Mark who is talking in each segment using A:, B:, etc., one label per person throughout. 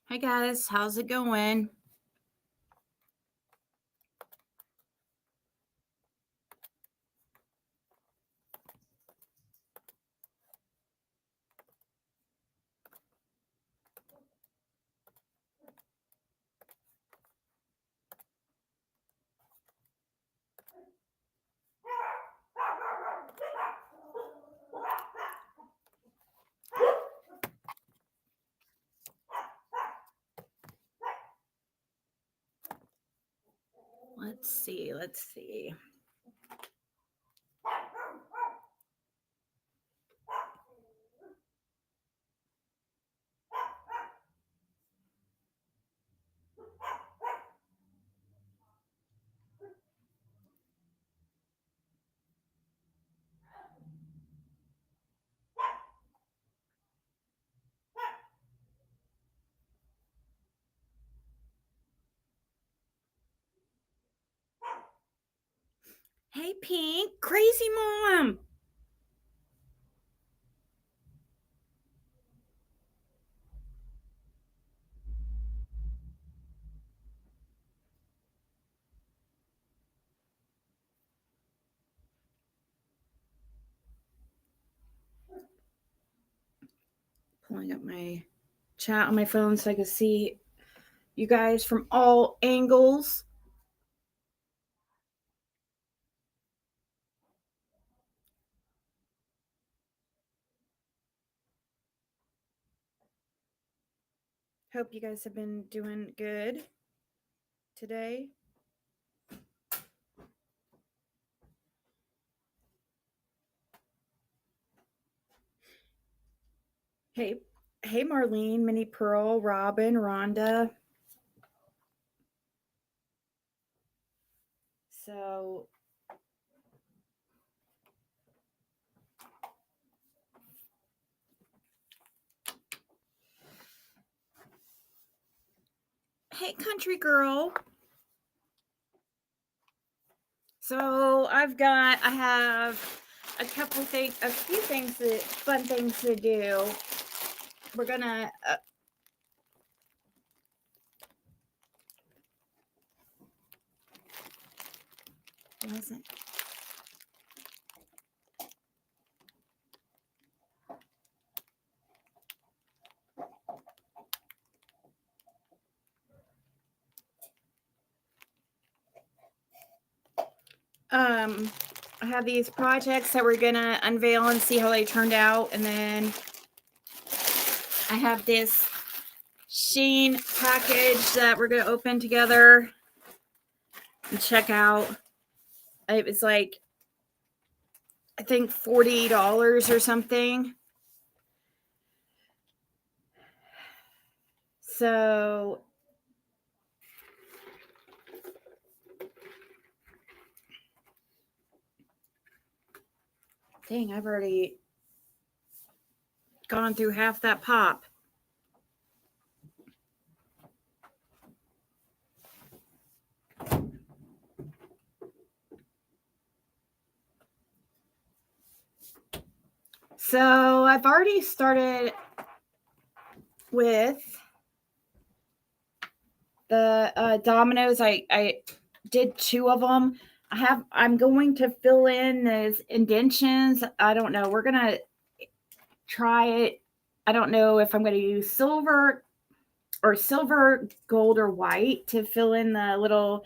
A: Hi guys, how's it going? Let's see. Hey Pink, crazy mom. Pulling up my chat on my phone so I can see you guys from all angles. Hope you guys have been doing good today. Hey Marlene, Minnie Pearl, Robin, Rhonda. So hey country girl. So I have a few fun things to do. We're gonna wasn't. I have these projects that we're gonna unveil and see how they turned out, and then I have this Shein package that we're gonna open together and check out. It was like, I think $40 or something. So dang, I've already gone through half that pop. So I've already started with the dominoes. I did 2 of them. I'm going to fill in those indentions. I don't know. We're gonna try it. I don't know if I'm going to use silver, gold, or white to fill in the little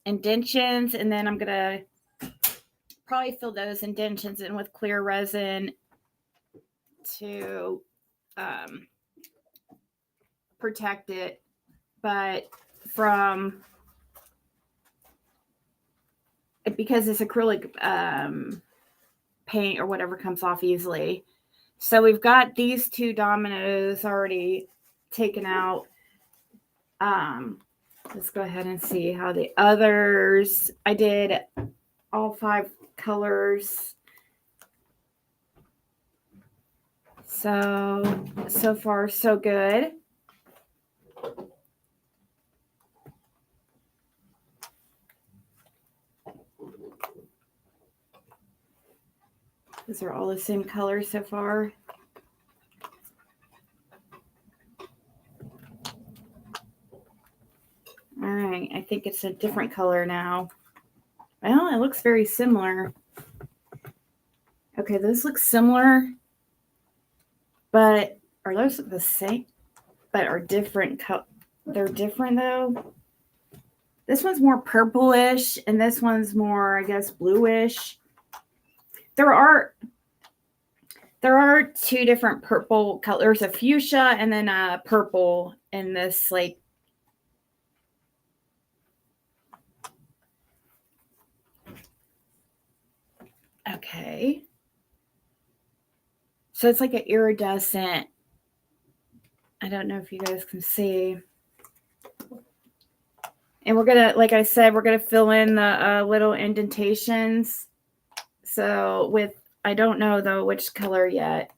A: indentions, and then I'm gonna probably fill those indentions in with clear resin to protect it, but because it's acrylic paint or whatever comes off easily. So we've got these 2 dominoes already taken out. Let's go ahead and see how the others. I did all 5 colors. So far so good. These are all the same color so far. All right, I think it's a different color now. Well, it looks very similar. Okay, those look similar, but are those the same? But are different. They're different though. This one's more purplish, and this one's more, I guess, bluish. There are two different purple colors: a fuchsia and then a purple in this, like. Okay. So it's like an iridescent. I don't know if you guys can see. And we're going to, like I said, we're going to fill in the little indentations. So I don't know though which color yet.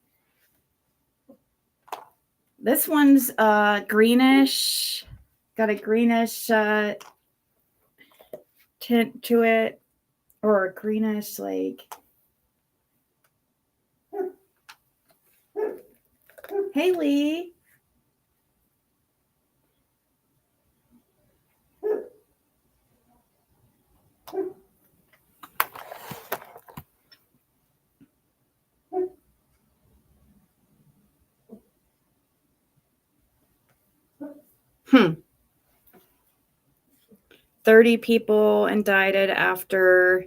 A: This one's greenish. Got a greenish tint to it. Or a greenish, like. Haley. Hmm. 30 people indicted after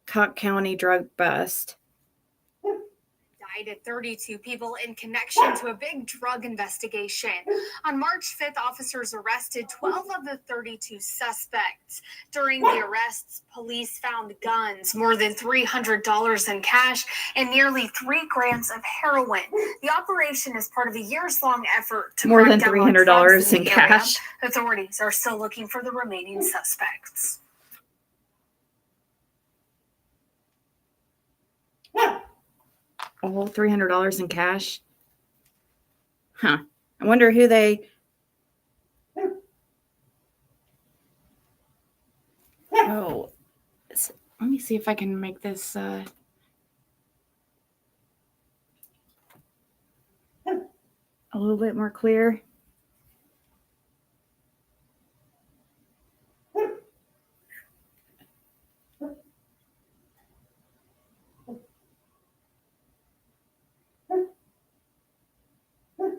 A: Cook County drug bust.
B: Indicted 32 people in connection to a big drug investigation. On March 5th, officers arrested 12 of the 32 suspects. During the arrests, police found guns, more than $300 in cash, and nearly 3 grams of heroin. The operation is part of a years-long effort to
A: more than
B: crack down on drugs
A: $300 in
B: the
A: cash.
B: area. Authorities are still looking for the remaining suspects.
A: A whole $300 in cash. Huh. I wonder who they. Oh, let me see if I can make this a little bit more clear.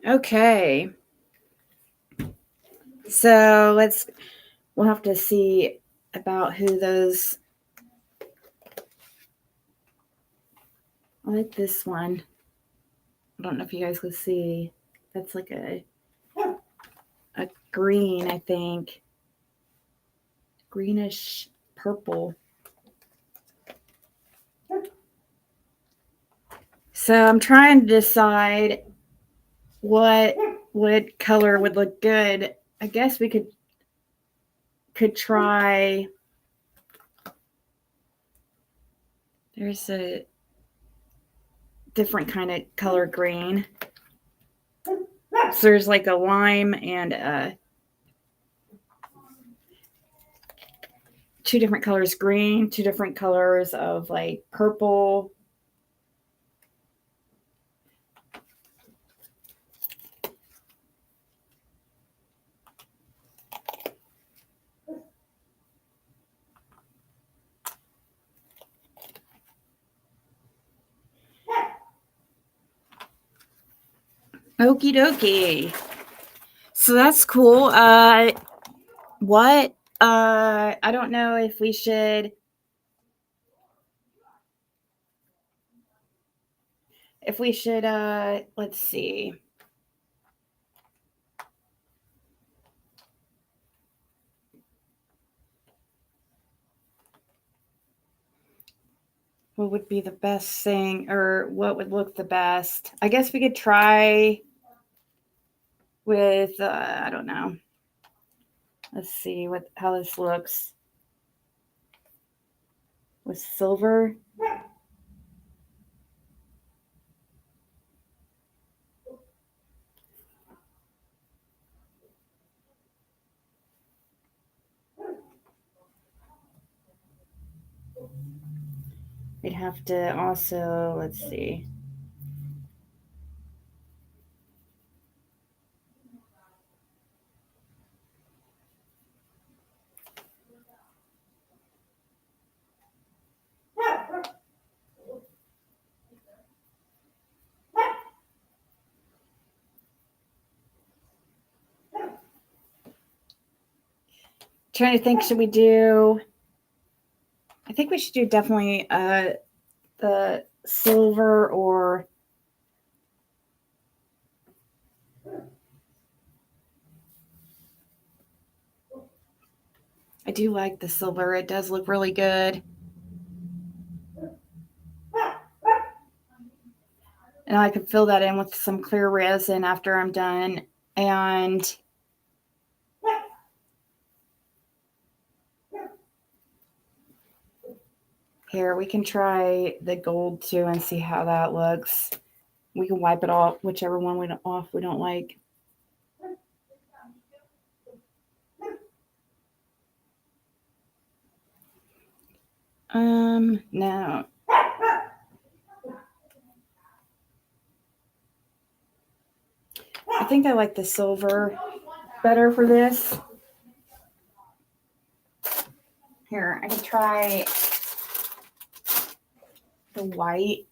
A: Okay. So we'll have to see about who those. I like this one. I don't know if you guys can see. That's like a green, I think. Greenish purple. So I'm trying to decide what color would look good. I guess we could try. There's a different kind of color green. So there's like a lime and two different colors green, two different colors of like purple. Okie dokie. So that's cool. I don't know if we should. Let's see. What would be the best thing, or what would look the best? I guess we could try with, I don't know. Let's see how this looks with silver. We'd have to also, let's see. Trying to think, should we do, I think we should do definitely the silver, or I do like the silver. It does look really good. And I could fill that in with some clear resin after I'm done. And here, we can try the gold too and see how that looks. We can wipe it off, whichever one we don't like. No. I think I like the silver better for this. Here, I can try the white.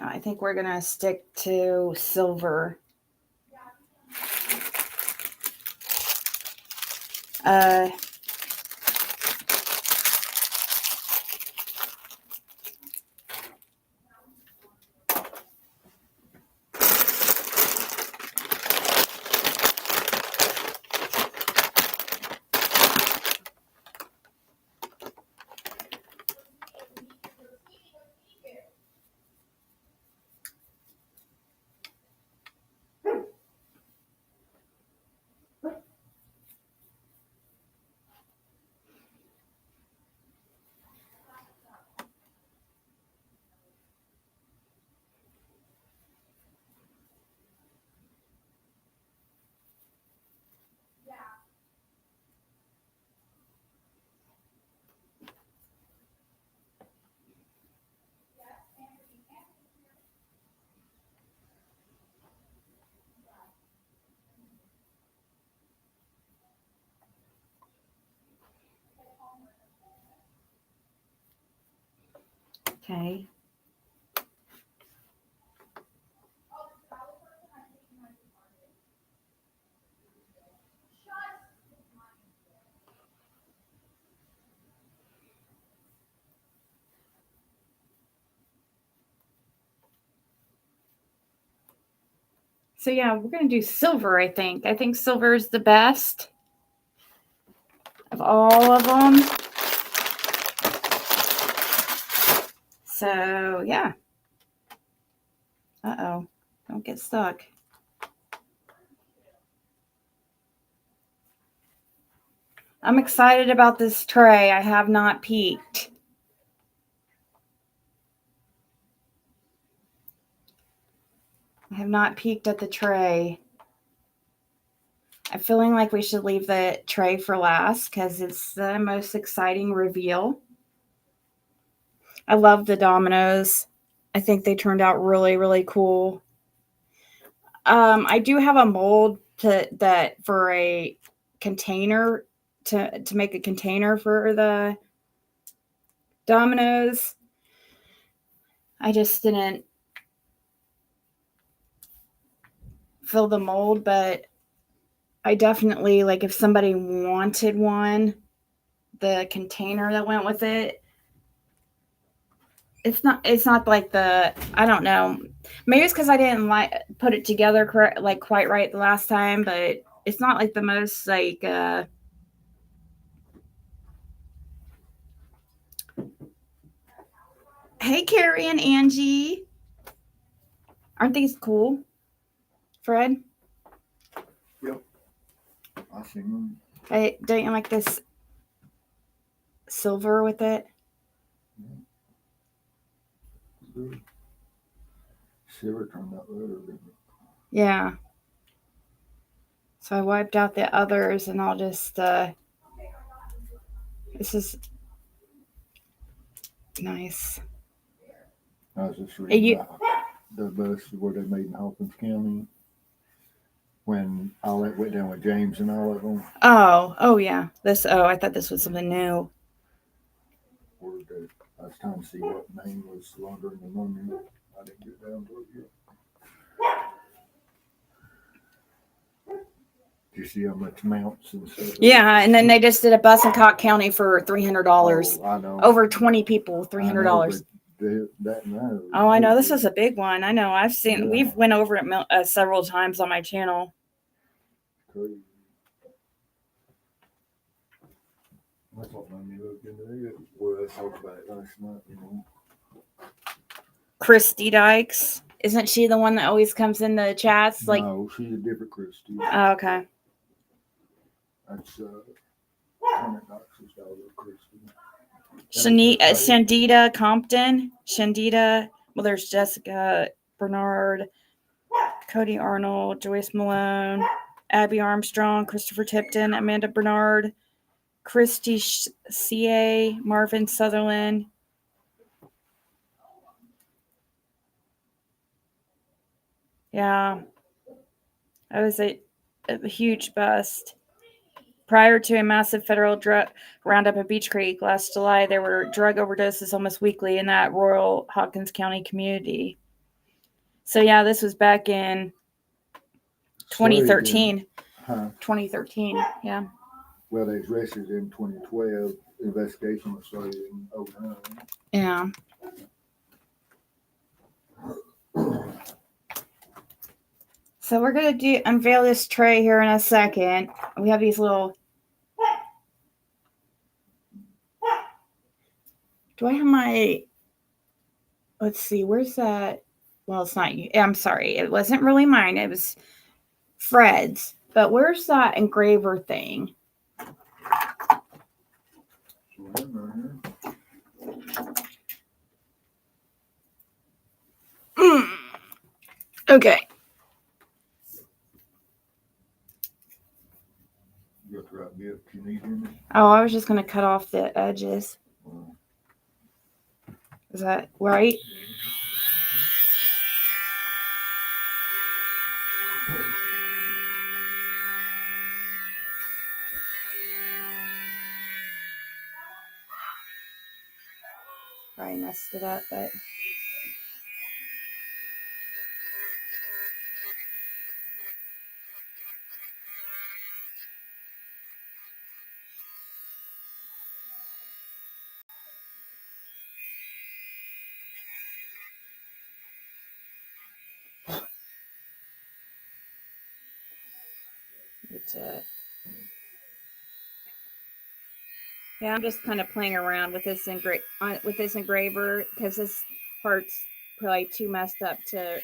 A: I think we're gonna stick to silver. Uh, okay. So yeah, we're gonna do silver. I think. I think silver is the best of all of them. So yeah. Uh-oh. Don't get stuck. I'm excited about this tray. I have not peeked. I have not peeked at the tray. I'm feeling like we should leave the tray for last because it's the most exciting reveal. I love the dominoes. I think they turned out really, really cool. I do have a mold for a container to make a container for the dominoes. I just didn't fill the mold, but I definitely, like, if somebody wanted one, the container that went with it, it's not like the, I don't know, maybe it's because I didn't like put it together correct, like quite right the last time, but it's not like the most like hey, Carrie and Angie, Aren't these cool, Fred?
C: I seen them.
A: Don't you like this silver with it?
C: Good. Silver turned out better, didn't it?
A: Yeah. So I wiped out the others, and I'll just, this is nice.
C: I was just reading
A: You-
C: about the bus where they made in Hawkins County when all that went down with James and all of them.
A: Oh yeah. I thought this was something new.
C: I was trying to see what name was laundering the money. I didn't get down to it yet. Do you see how much mounts and stuff?
A: Yeah, and then they just did a bus in Cock County for $300.
C: Oh, I know.
A: Over 20 people, $300.
C: That no.
A: Oh, I know. This is a big one. I know. I've seen.
C: Yeah.
A: We've went over it several times on my channel.
C: Crazy. That's what made me look into it. Well, I talked about it last night, you know.
A: Christy Dykes, isn't she the one that always comes in the chats? Like,
C: No, she's a different Christy.
A: oh, okay.
C: That's $100 daughter, Christy.
A: Shandita Compton. Shandita. Well, there's Jessica Bernard, Cody Arnold, Joyce Malone, Abby Armstrong, Christopher Tipton, Amanda Bernard, Christy C.A., Marvin Sutherland. Yeah. That was a huge bust. Prior to a massive federal drug roundup at Beach Creek last July, there were drug overdoses almost weekly in that rural Hawkins County community. So, yeah, this was back in 2013.
C: Huh?
A: 2013, yeah.
C: Well, they was arrested in 2012. Investigation was started in 2009.
A: Yeah. So we're going to unveil this tray here in a second. We have these little... Do I have my... Let's see, where's that? Well, it's not you. I'm sorry. It wasn't really mine. It was Fred's. But where's that engraver thing? Okay.
C: You got the right bit you need in it?
A: Oh, I was just going to cut off the edges. Is that right? Probably messed it up, but... Yeah, I'm just kind of playing around with this engraver because this part's probably too messed up to...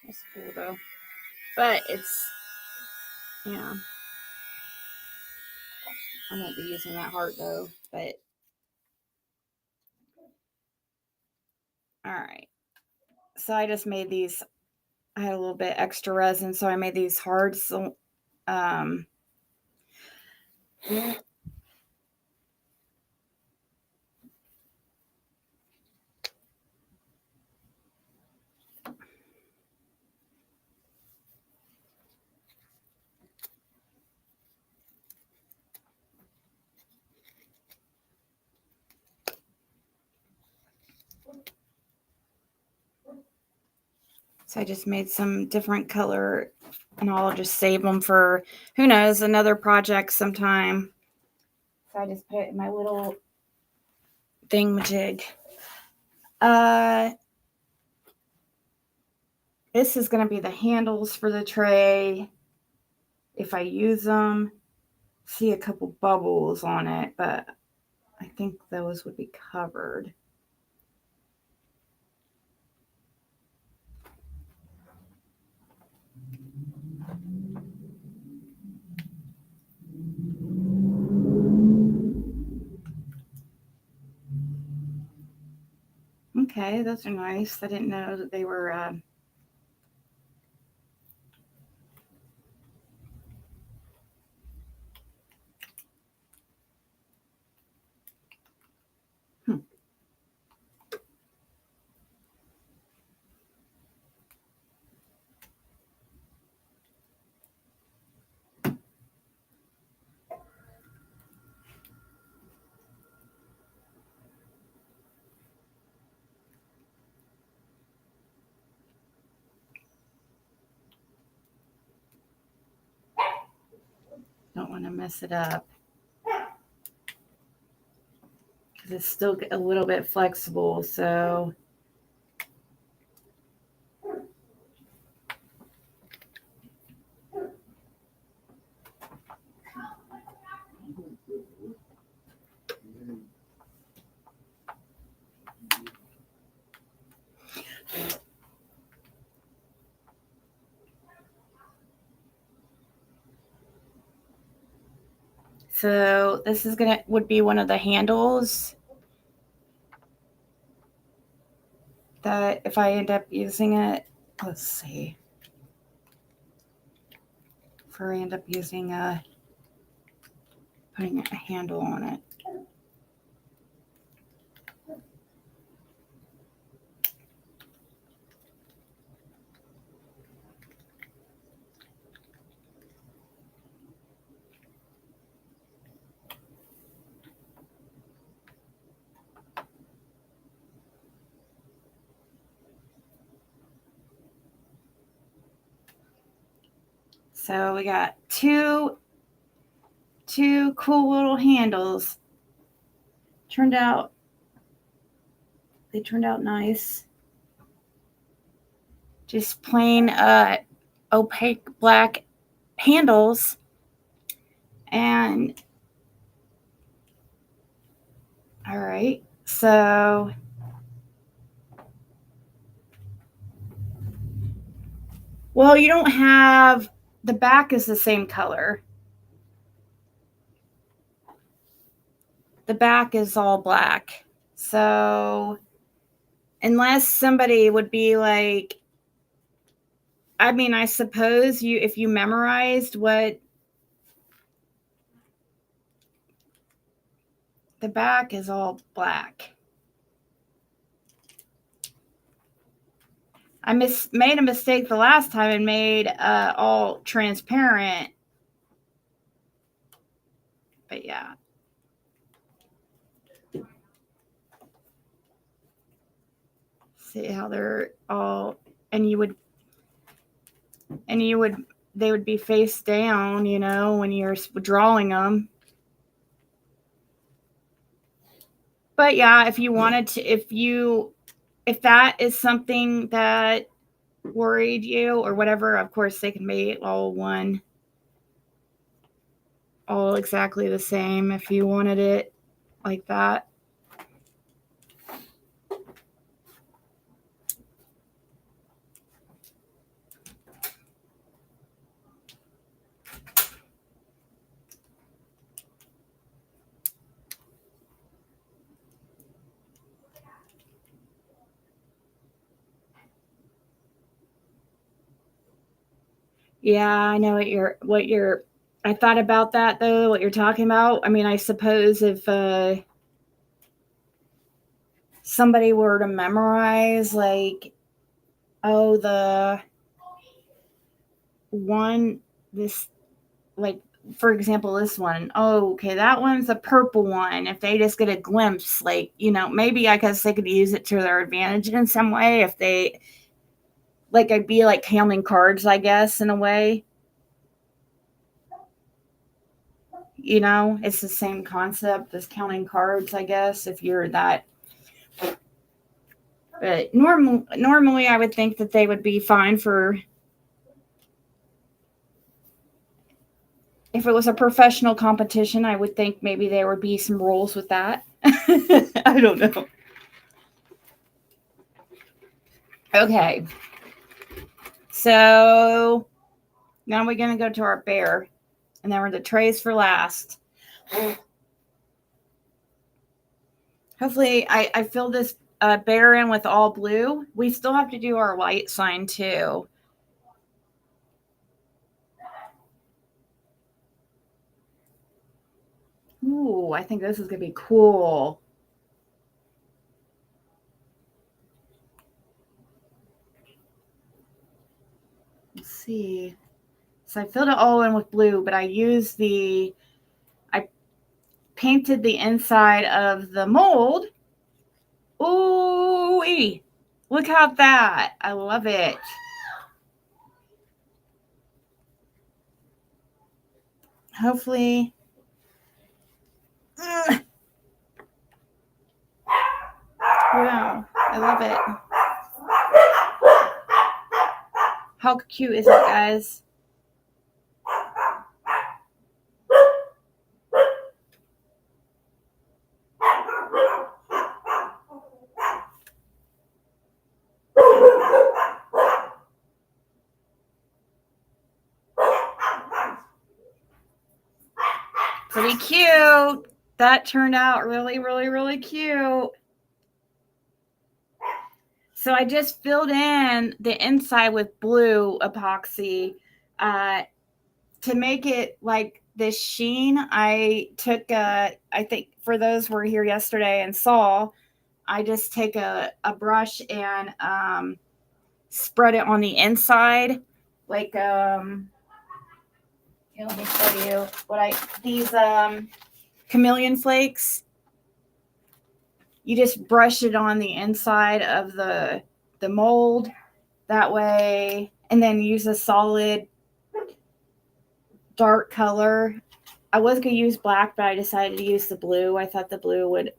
A: That's cool though. But it's... Yeah. I won't be using that heart though, but... Alright. So I just made these... I had a little bit extra resin, so I made these hard... So, So I just made some different color, and I'll just save them for, who knows, another project sometime. So I just put it in my little thingamajig. This is going to be the handles for the tray. If I use them, see a couple bubbles on it, but I think those would be covered. Okay, those are nice. I didn't know that they were don't want to mess it up because it's still a little bit flexible. So this is would be one of the handles that if I end up using it, let's see. If I end up using putting a handle on it. So we got two cool little handles. They turned out nice. Just plain opaque black handles. And all right, so well, you don't have the back is the same color. The back is all black. So unless somebody would be like, I mean, I suppose if you memorized what the back is all black. I made a mistake the last time and made all transparent. But yeah. See how they're all, and they would be face down, you know, when you're drawing them. But yeah, if you wanted to, if that is something that worried you or whatever, of course they can be all exactly the same if you wanted it like that. Yeah, I know I thought about that though, what you're talking about. I mean, I suppose if somebody were to memorize like, oh, this, like, for example, this one, oh, okay, that one's a purple one. If they just get a glimpse, like, you know, maybe I guess they could use it to their advantage in some way if they, like, I'd be like counting cards, I guess, in a way. You know, it's the same concept as counting cards, I guess, if you're that. But normally I would think that they would be fine for if it was a professional competition. I would think maybe there would be some rules with that. I don't know. Okay. So now we're going to go to our bear. And then we're the trays for last. Hopefully I fill this bear in with all blue. We still have to do our white sign too. Ooh, I think this is going to be cool. Let's see. So I filled it all in with blue, but I painted the inside of the mold. Ooh, look how that. I love it. Hopefully. Wow, I love it. How cute is it, guys? Pretty cute. That turned out really, really, really cute. So I just filled in the inside with blue epoxy to make it like this sheen. I took I think for those who were here yesterday and saw, I just take a brush and spread it on the inside. Like, here, let me show you what these chameleon flakes. You just brush it on the inside of the mold that way, and then use a solid dark color. I was going to use black, but I decided to use the blue. I thought the blue would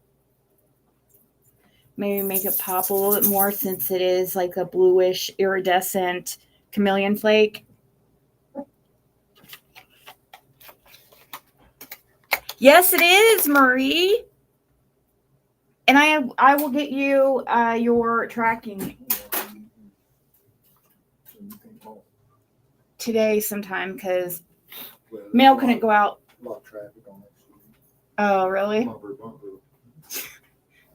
A: maybe make it pop a little bit more since it is like a bluish iridescent chameleon flake. Yes, it is, Marie. And I will get you your tracking today sometime because mail couldn't go out.
C: A lot of traffic on that street.
A: Oh, really?
C: Bumper.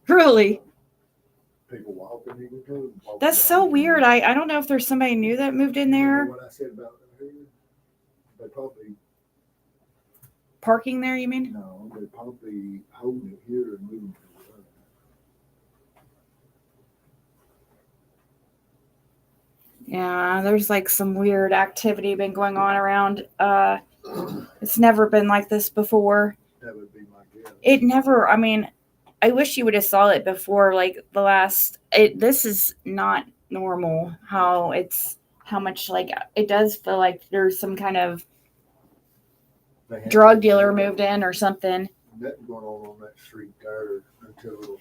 A: Really?
C: People walking even too.
A: That's so weird. I don't know if there's somebody new that moved in there.
C: What I said about them here? They probably
A: Parking there, you mean?
C: no. They probably holding it here and moving to the other.
A: Yeah, there's like some weird activity been going on around. It's never been like this before.
C: That would be my guess.
A: It never. I mean, I wish you would have saw it before. Like the last. This is not normal. How much like it does feel like there's some kind of drug dealer moved in or something.
C: Nothing going on that street there until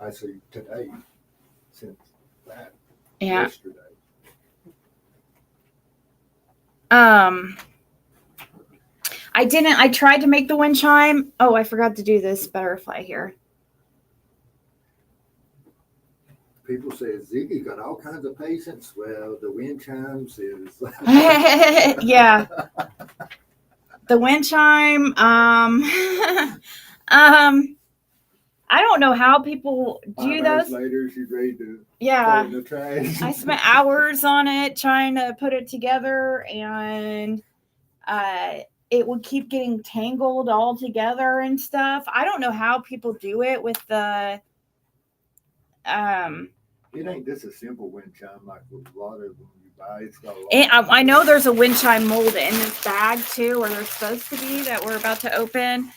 C: I see today. Since that.
A: Yeah.
C: Yesterday.
A: I tried to make the wind chime. Oh, I forgot to do this butterfly here.
C: People say Ziggy got all kinds of patience. Well, the wind chimes is.
A: Yeah. The wind chime. I don't know how people do
C: 5 hours
A: those.
C: later, she's ready to
A: Yeah.
C: throw it in the trash.
A: I spent hours on it trying to put it together, and it would keep getting tangled all together and stuff. I don't know how people do it with the
C: It ain't just a simple wind chime like with a lot of them you buy. It's got a lot.
A: I know there's a wind chime mold in this bag too, or there's supposed to be that we're about to open.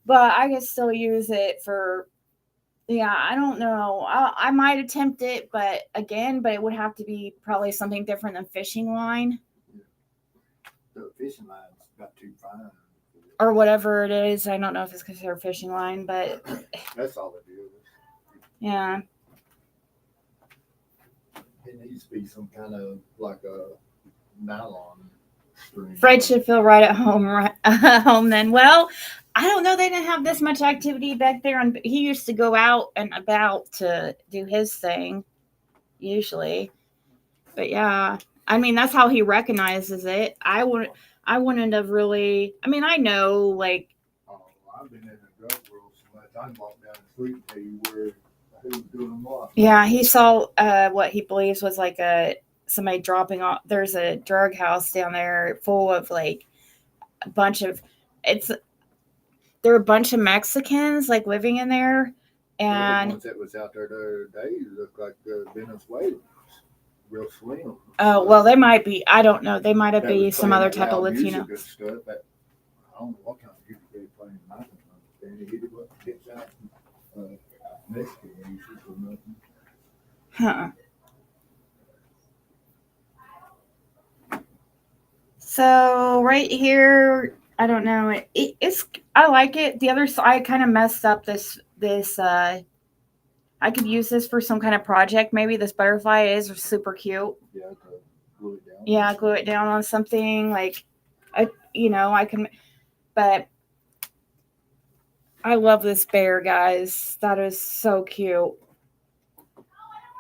A: But I can still use it for, yeah, I don't know. I might attempt it, but it would have to be probably something different than fishing line.
C: The fishing line's got too fine.
A: or whatever it is. I don't know if it's considered a fishing line, but
C: That's all it is.
A: yeah.
C: It needs to be some kind of like a nylon string.
A: Fred should feel right at home, home then. Well, I don't know. They didn't have this much activity back there. And he used to go out and about to do his thing, usually. But yeah, I mean that's how he recognizes it. I wouldn't have really. I mean, I know like.
C: Oh, I've been in the drug world so much. I can walk down the street and tell you where who's doing what.
A: Yeah, he saw what he believes was like somebody dropping off. There's a drug house down there full of like a bunch of it's. There are a bunch of Mexicans like living in there, and
C: the ones that was out there the other day looked like Venezuelans, real slim.
A: oh well, they might be. I don't know. They might have
C: That
A: been
C: was
A: some
C: playing
A: other
C: that
A: type of
C: loud music
A: Latino.
C: and stuff. That, I don't know what kind of music they were playing. I can understand it. It wasn't kids out Mexican music or nothing.
A: Huh. So right here, I don't know. It's I like it. The other side kind of messed up this. I could use this for some kind of project. Maybe this butterfly is super cute.
C: Yeah, to glue it down.
A: Yeah, glue it down on something like, I can. But I love this bear, guys. That is so cute.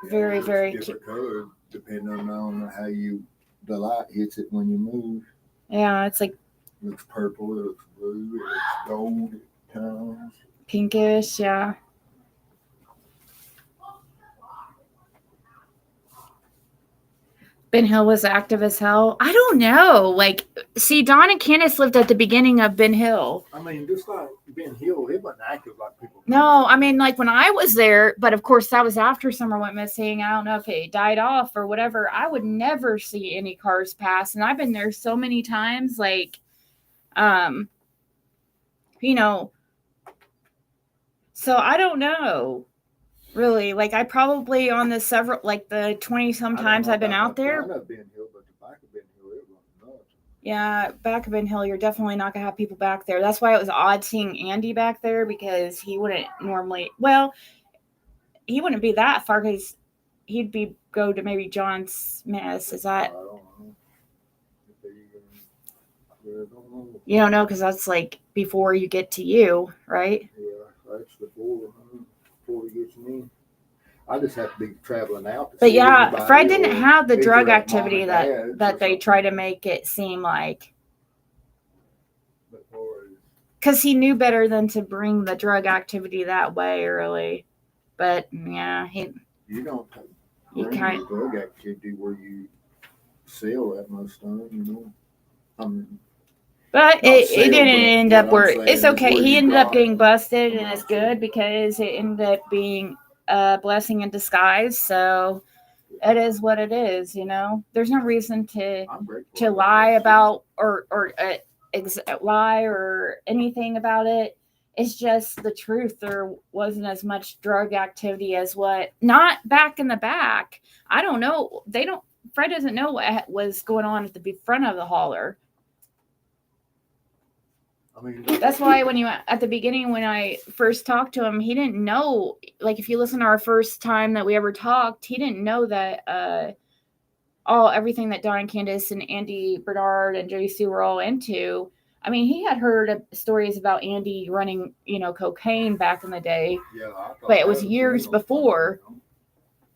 A: Very,
C: It's
A: very
C: different
A: cute.
C: color depending on how the light hits it when you move.
A: Yeah, it's like
C: It looks purple, it looks blue, it looks gold at times.
A: pinkish. Yeah. Ben Hill was active as hell. I don't know. Like, see, Don and Candace lived at the beginning of Ben Hill.
C: I mean, just like Ben Hill, it wasn't active like people.
A: No, I mean, like when I was there, but of course that was after Summer went missing. I don't know if it died off or whatever. I would never see any cars pass, and I've been there so many times. Like, you know, so I don't know. Really, like I probably on the several, like the 20 sometimes I've been out there.
C: I know Ben Hill, but the back of Ben Hill, it was nuts.
A: Yeah, back of Ben Hill, you're definitely not gonna have people back there. That's why it was odd seeing Andy back there because he wouldn't normally. Well, he wouldn't be that far because he'd go to maybe John Smith's. Is that?
C: I don't know. I don't know.
A: You don't know because that's like before you get to you, right?
C: Yeah, that's before he gets me. I just have to be traveling out.
A: But yeah, Fred didn't have the drug activity that they try to make it seem like. Because he knew better than to bring the drug activity that way, really. But yeah,
C: you don't bring the drug activity where you sell that most time, you know.
A: But it didn't end up where it's okay. He ended up getting busted, and it's good because it ended up being a blessing in disguise. So it is what it is, you know. There's no reason to lie about or lie or anything about it. It's just the truth. There wasn't as much drug activity as not back in the back. I don't know. Fred doesn't know what was going on at the front of the hauler.
C: I mean,
A: that's why at the beginning when I first talked to him, he didn't know. Like if you listen to our first time that we ever talked, he didn't know that everything that Don and Candace and Andy Bernard and Jody Sue were all into. I mean, he had heard stories about Andy running, cocaine back in the day.
C: Yeah,
A: but it was years before.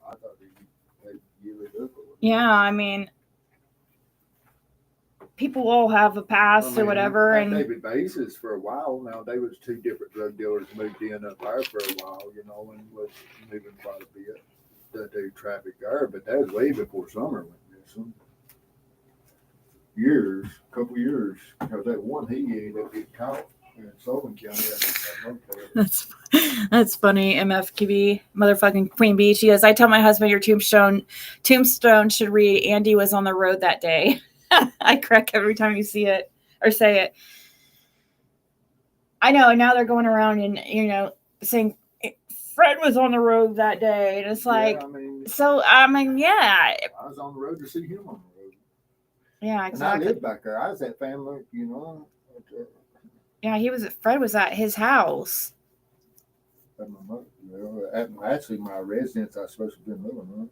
C: I thought they yearly look.
A: Yeah, I mean, people all have a past or whatever. And
C: David Bases for a while now, they was two different drug dealers moved in up there for a while, and was moving quite a bit to do traffic there. But that was way before Summer went missing. Couple years, because that one he ended up getting caught in Sullivan County.
A: That's funny. MFQB, motherfucking Queen Bee. She goes, I tell my husband your tombstone should read, Andy was on the road that day. I crack every time you see it or say it. I know. Now they're going around and, saying Fred was on the road that day. And it's like, yeah.
C: I was on the road to see him on the road.
A: Yeah, exactly.
C: And I lived back there. I was that family,
A: Yeah, Fred was at his house.
C: At my mother, actually my residence I supposed to be living on.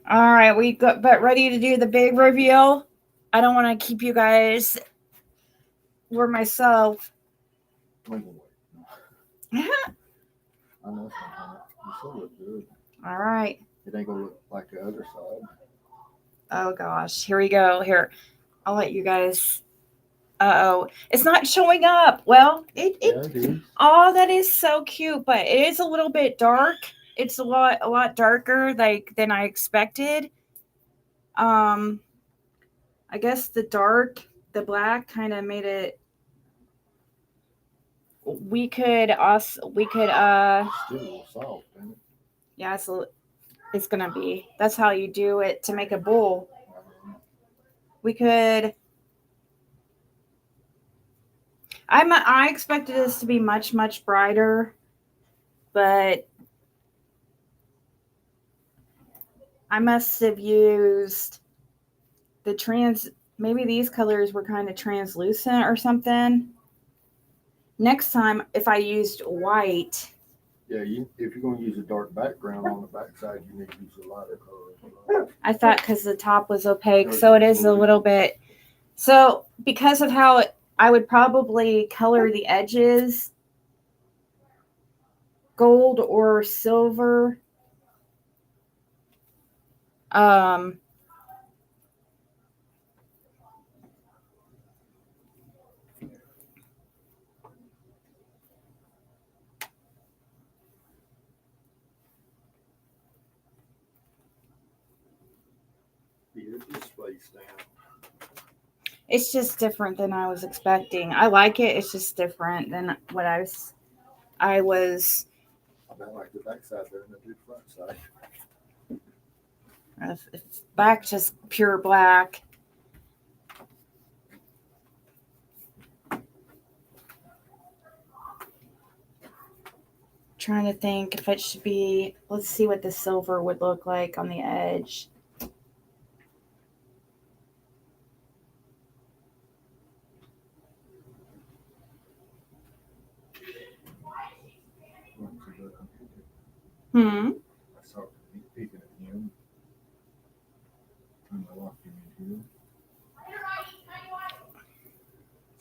A: All right, we got but ready to do the big reveal. I don't want to keep you guys or myself.
C: Wait. I know it's not. You still look good.
A: All right.
C: It ain't gonna look like the other side.
A: Oh gosh, here we go. Here, I'll let you guys. Uh-oh, it's not showing up. Well, it.
C: Yeah, it is.
A: Oh, that is so cute, but it is a little bit dark. It's a lot darker than I expected. I guess the black kind of made it. We could
C: Still a little soft, ain't it?
A: yeah, it's gonna be. That's how you do it to make a bowl. We could. I expected this to be much brighter, but I must have used maybe these colors were kind of translucent or something. Next time, if I used white.
C: Yeah, if you're gonna use a dark background on the backside, you need to use a lighter color.
A: I thought because the top was opaque, so it is a little bit. So because of how I would probably color the edges gold or silver. It's just different than I was expecting. I like it. It's just different than what I was.
C: I like the backside better than the front side.
A: It's back just pure black. Trying to think if it should be. Let's see what the silver would look like on the edge.
C: I saw me peeking at him. Turn my lock in here.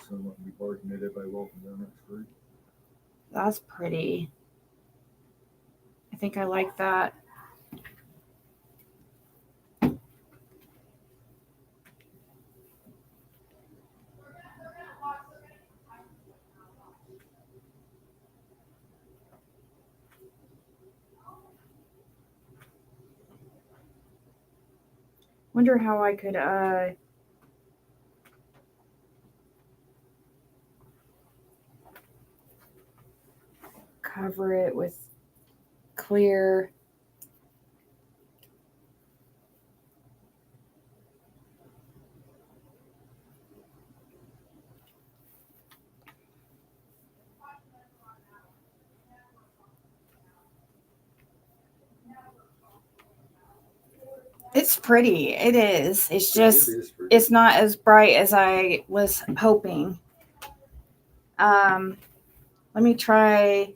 C: Someone be barking at everybody walking down that street.
A: That's pretty. I think I like that. Wonder how I could cover it with clear. It's pretty. It is. It's just it's not as bright as I was hoping. Let me try.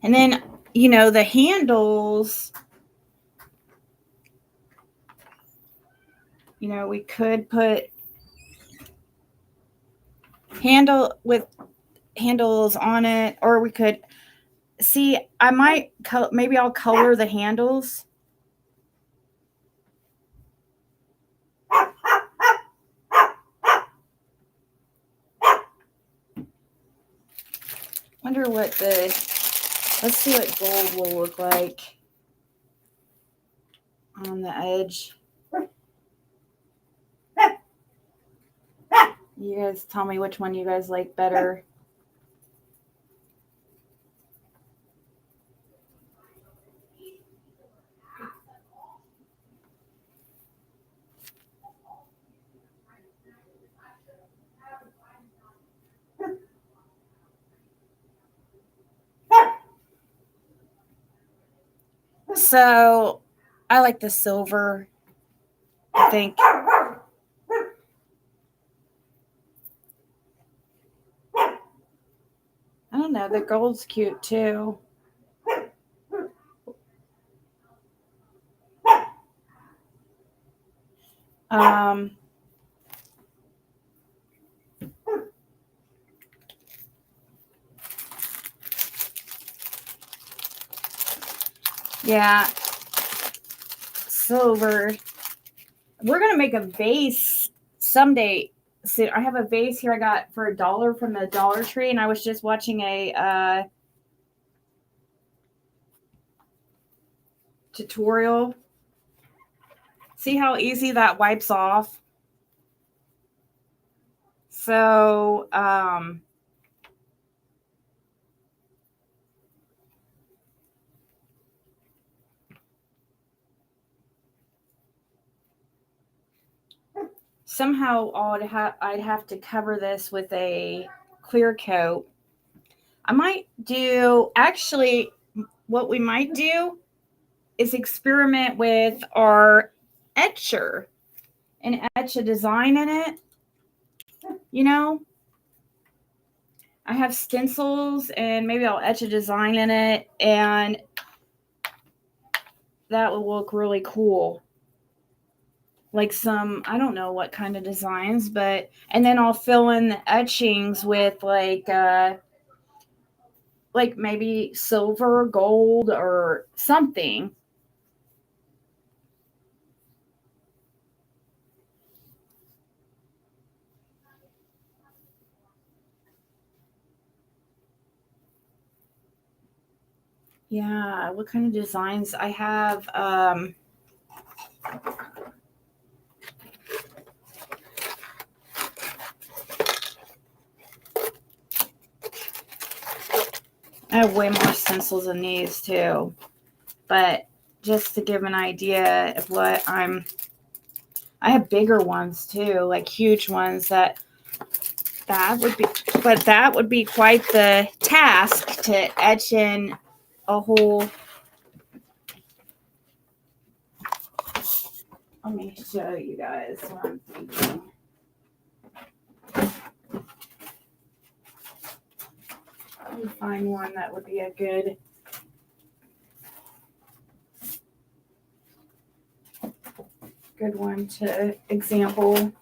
A: And then, the handles, we could put handles on it, or we could see, I might maybe I'll color the handles. Wonder let's see what gold will look like on the edge. You guys tell me which one you guys like better. So I like the silver. I think don't know. The gold's cute too. Um, yeah, silver. We're gonna make a vase someday. So I have a vase here I got for $1 from the Dollar Tree, and I was just watching a tutorial. See how easy that wipes off? So, somehow I'd have to cover this with a clear coat. I might do, actually, what we might do is experiment with our etcher and etch a design in it. You know, I have stencils and maybe I'll etch a design in it, and that will look really cool. Like some, I don't know what kind of designs, but, and then I'll fill in the etchings with like maybe silver, gold, or something. Yeah, what kind of designs I have? I have way more stencils than these too, but just to give an idea of what I have bigger ones too, like huge ones that would be quite the task to etch in a whole. Let me show you guys what I'm thinking. Let me find one that would be a good one to example.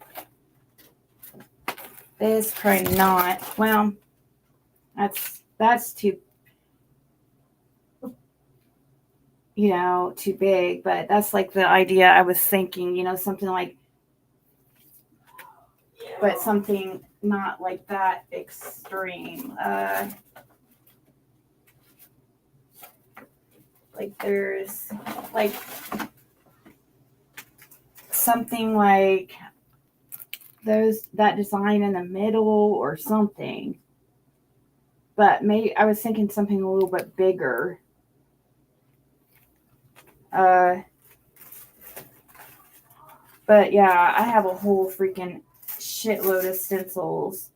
A: This probably not. Well, that's too, too big, but that's like the idea I was thinking, something like, but something not like that extreme. Like there's like something like that design in the middle or something. But maybe I was thinking something a little bit bigger. But yeah, I have a whole freaking shitload of stencils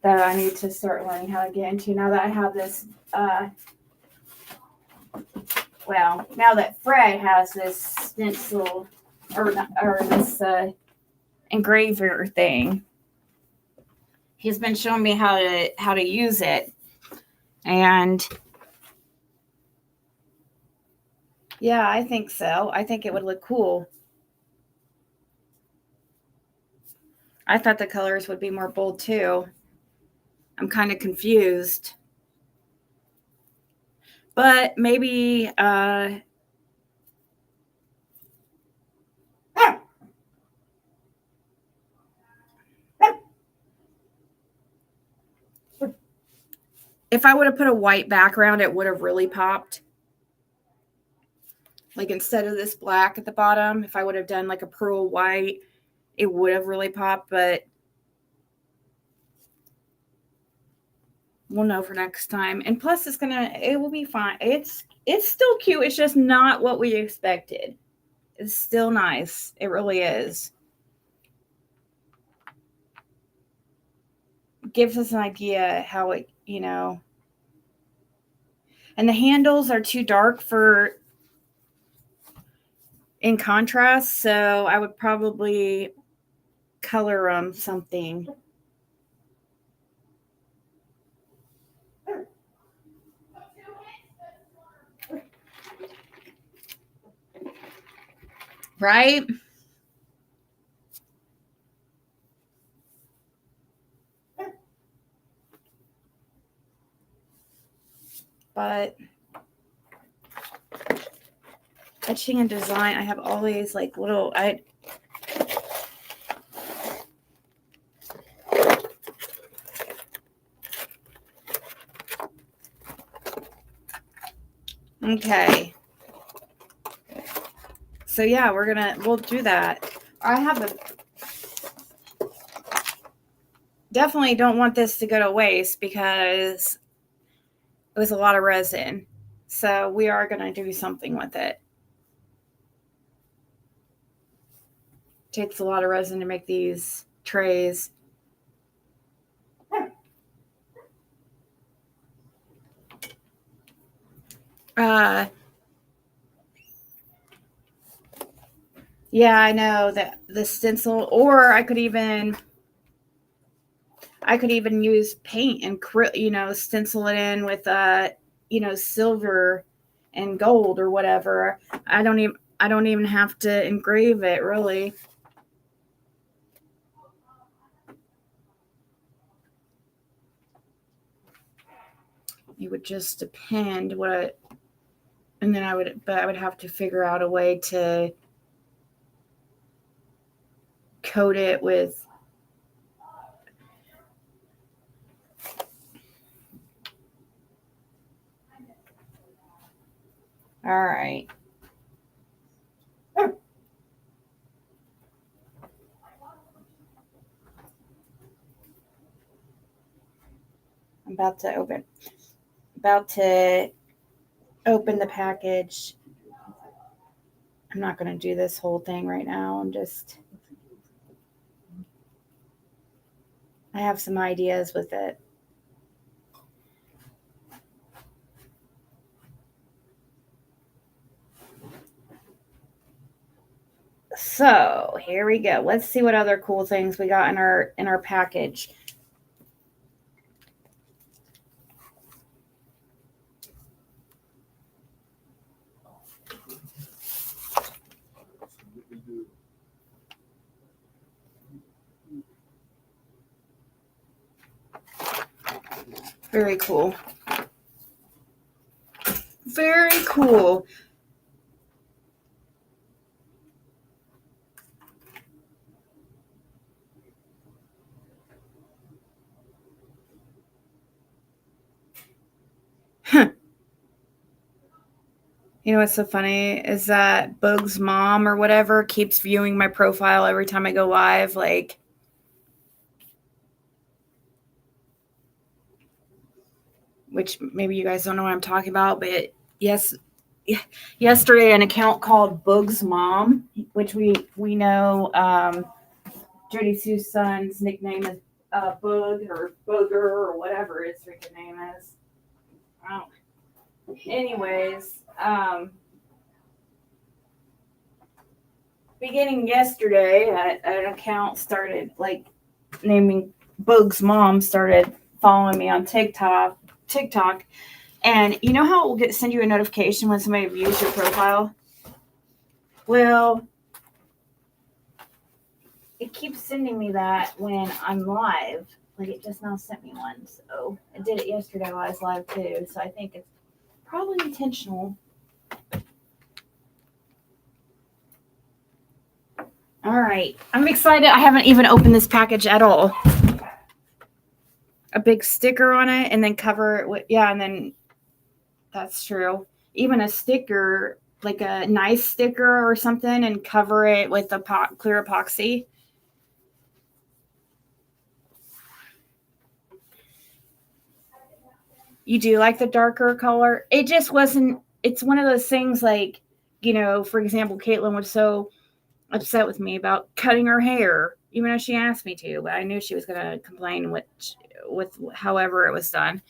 A: that I need to start learning how to get into now that I have this. Now that Fred has this stencil or this engraver thing, he's been showing me how to use it, and yeah, I think so. I think it would look cool. I thought the colors would be more bold too. I'm kind of confused. But maybe if I would have put a white background, it would have really popped. Like instead of this black at the bottom, if I would have done like a pearl white, it would have really popped, but we'll know for next time. And plus it will be fine. It's still cute. It's just not what we expected. It's still nice. It really is. It gives us an idea how it, and the handles are too dark in contrast, so I would probably color them something. Right? But etching and design, I have all these like little, okay. So yeah, we'll do that. I have definitely don't want this to go to waste because it was a lot of resin. So we are going to do something with it. Takes a lot of resin to make these trays. Yeah, I know that the stencil, or I could even use paint and stencil it in with silver and gold or whatever. I don't even have to engrave it really. It would just depend but I would have to figure out a way to coat it with all right. I'm about to open the package. I'm not going to do this whole thing right now. I have some ideas with it. So here we go. Let's see what other cool things we got in our package. Very cool. Very cool. You know what's so funny is that Boog's mom or whatever keeps viewing my profile every time I go live. Like, which maybe you guys don't know what I'm talking about, but yesterday an account called Boog's mom, which we know Jody Sue's son's nickname is Boog or Booger or whatever his freaking name is. Anyways, beginning yesterday, an account started naming Boog's mom started following me on TikTok, and you know how it will send you a notification when somebody views your profile? Well, it keeps sending me that when I'm live. Like it just now sent me one, so it did it yesterday while I was live too. So I think it's probably intentional. All right, I'm excited. I haven't even opened this package at all. A big sticker on it, and then cover it with and then that's true. Even a sticker, like a nice sticker or something, and cover it with a clear epoxy. You do like the darker color? It just wasn't. It's one of those things like, for example, Caitlin was so upset with me about cutting her hair, even though she asked me to, but I knew she was going to complain with however it was done.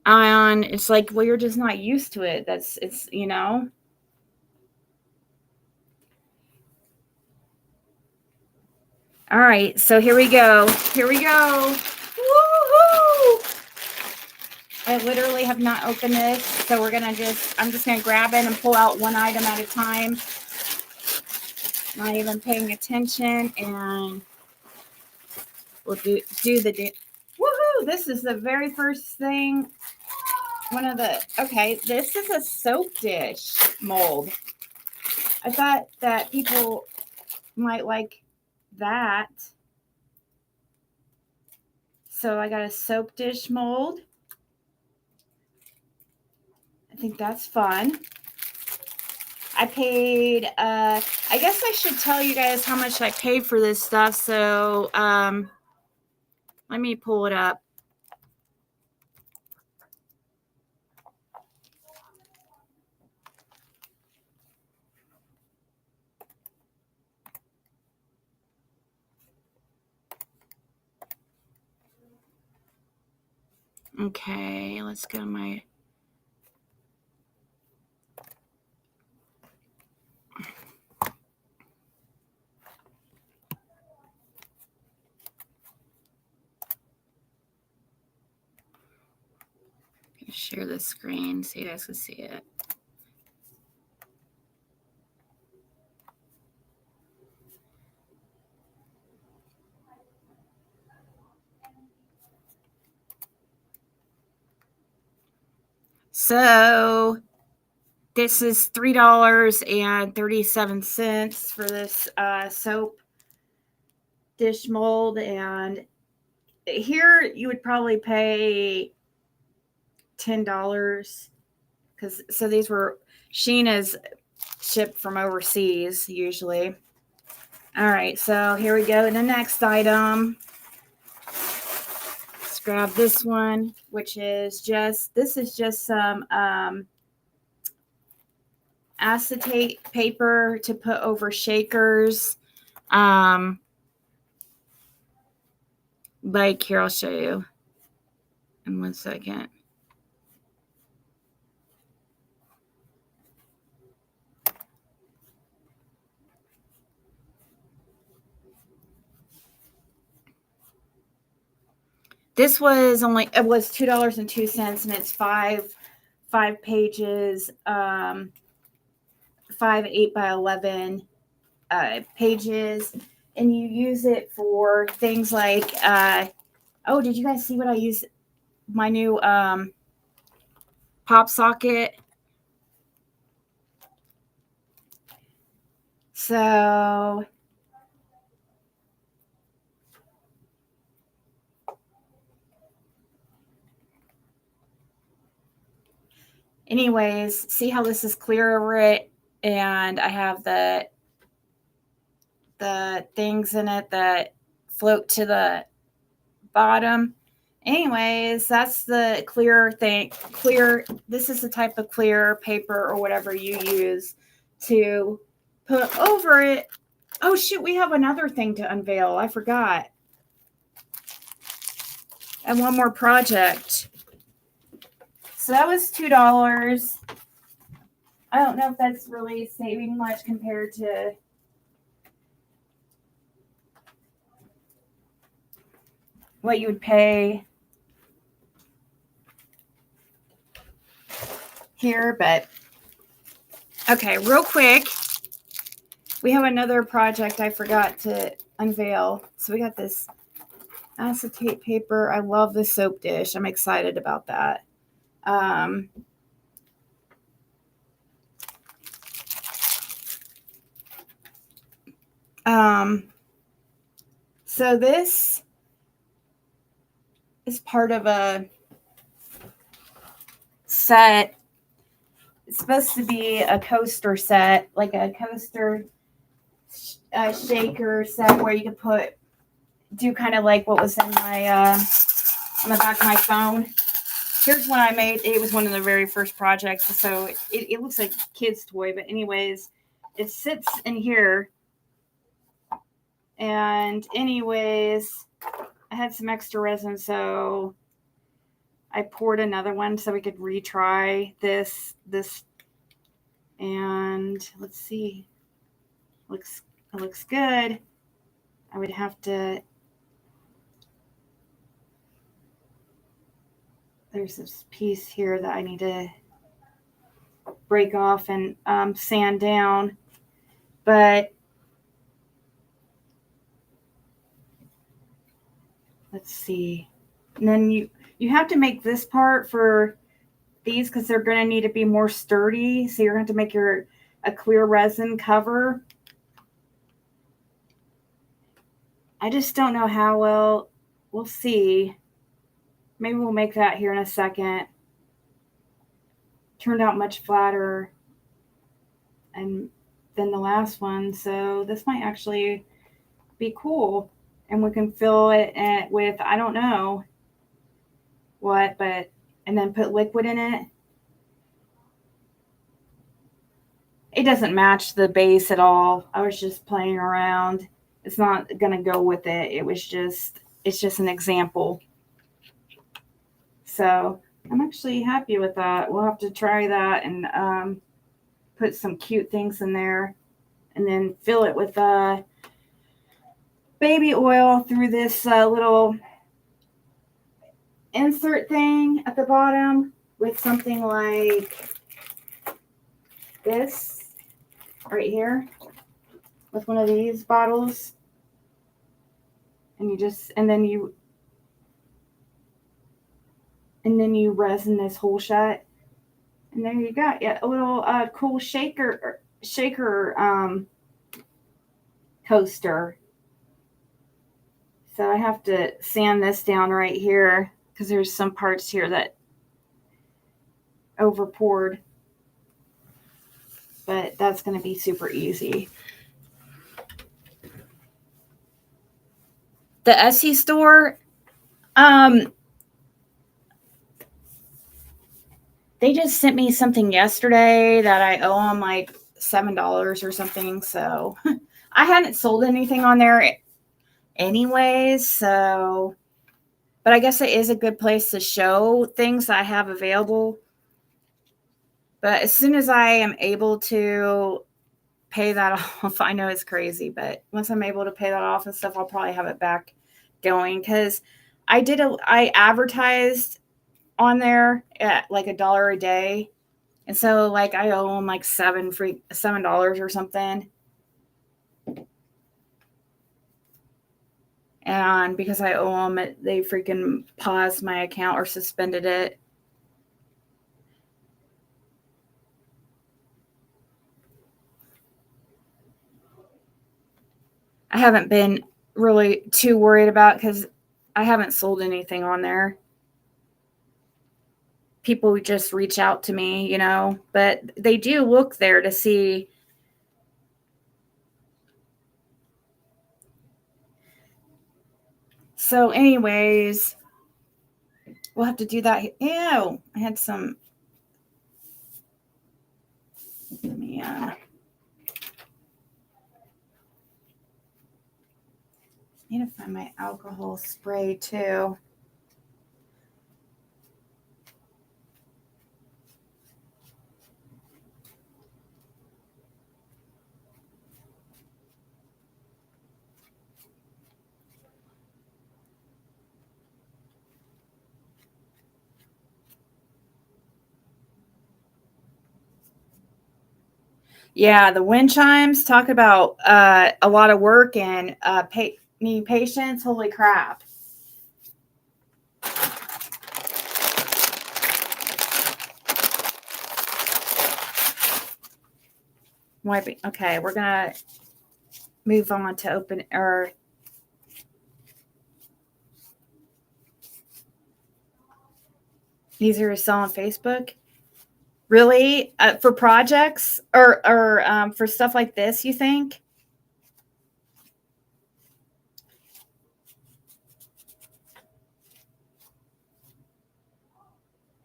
A: It's like, well, you're just not used to it. All right, so here we go. Woohoo! I literally have not opened this, so I'm just gonna grab it and pull out one item at a time. Not even paying attention, and we'll do woohoo! This is the very first thing. Okay, this is a soap dish mold. I thought that people might like that. So I got a soap dish mold. I think that's fun. I paid, I guess I should tell you guys how much I paid for this stuff. So let me pull it up. Okay, let's go to my... share the screen so you guys can see it. So this is $3.37 for this soap dish mold, and here you would probably pay $10 because these were Shein is shipped from overseas usually. All right, so here we go. The next item. Let's grab this one, which is just some acetate paper to put over shakers. Like here, I'll show you in 1 second. This was $2.02, and it's five pages, 5 8x11 pages, and you use it for things like oh, did you guys see what I use? My new pop socket. So anyways, see how this is clear over it, and I have the things in it that float to the bottom. Anyways, that's the clear thing. This is the type of clear paper or whatever you use to put over it. Oh shoot, we have another thing to unveil. I forgot. And one more project. So that was $2. I don't know if that's really saving much compared to what you would pay here, but okay, real quick. We have another project I forgot to unveil. So we got this acetate paper. I love this soap dish. I'm excited about that. So this is part of a set. It's supposed to be a coaster set, like a coaster shaker set where you could do kind of like what was in my on the back of my phone. Here's one I made. It was one of the very first projects, so it looks like a kid's toy, but anyways, it sits in here. And anyways, I had some extra resin, so I poured another one so we could retry this, and let's see. It looks good. I would have to. there's this piece here that I need to break off and sand down. But let's see. And then you have to make this part for these because they're going to need to be more sturdy. So you're going to have to make a clear resin cover. I just don't know how well. We'll see. Maybe we'll make that here in a second. Turned out much flatter and than the last one. So this might actually be cool. And we can fill it with, I don't know what, but, and then put liquid in it. It doesn't match the base at all. I was just playing around. It's not going to go with it. It's just an example. So I'm actually happy with that. We'll have to try that and put some cute things in there and then fill it with baby oil through this little insert thing at the bottom with something like this right here with one of these bottles. And then you resin this hole shut. And there you go. Yeah, a little cool shaker coaster. So I have to sand this down right here because there's some parts here that over poured. But that's going to be super easy. The Etsy store, they just sent me something yesterday that I owe them like $7 or something. So I hadn't sold anything on there anyways. So, but I guess it is a good place to show things I have available. But as soon as I am able to pay that off, I know it's crazy, but once I'm able to pay that off and stuff, I'll probably have it back going because I advertised on there at like $1 a day. And so like I owe them like $7 or something. And because I owe them, they freaking paused my account or suspended it. I haven't been really too worried about because I haven't sold anything on there. People just reach out to me, you know, but they do look there to see. So anyways, we'll have to do that. Ew, I had some. Let me need to find my alcohol spray too. Yeah, the wind chimes talk about a lot of work and need patience. Holy crap. Wiping. Okay, we're going to move on to open or easier to sell on Facebook. Really? For projects or for stuff like this, you think?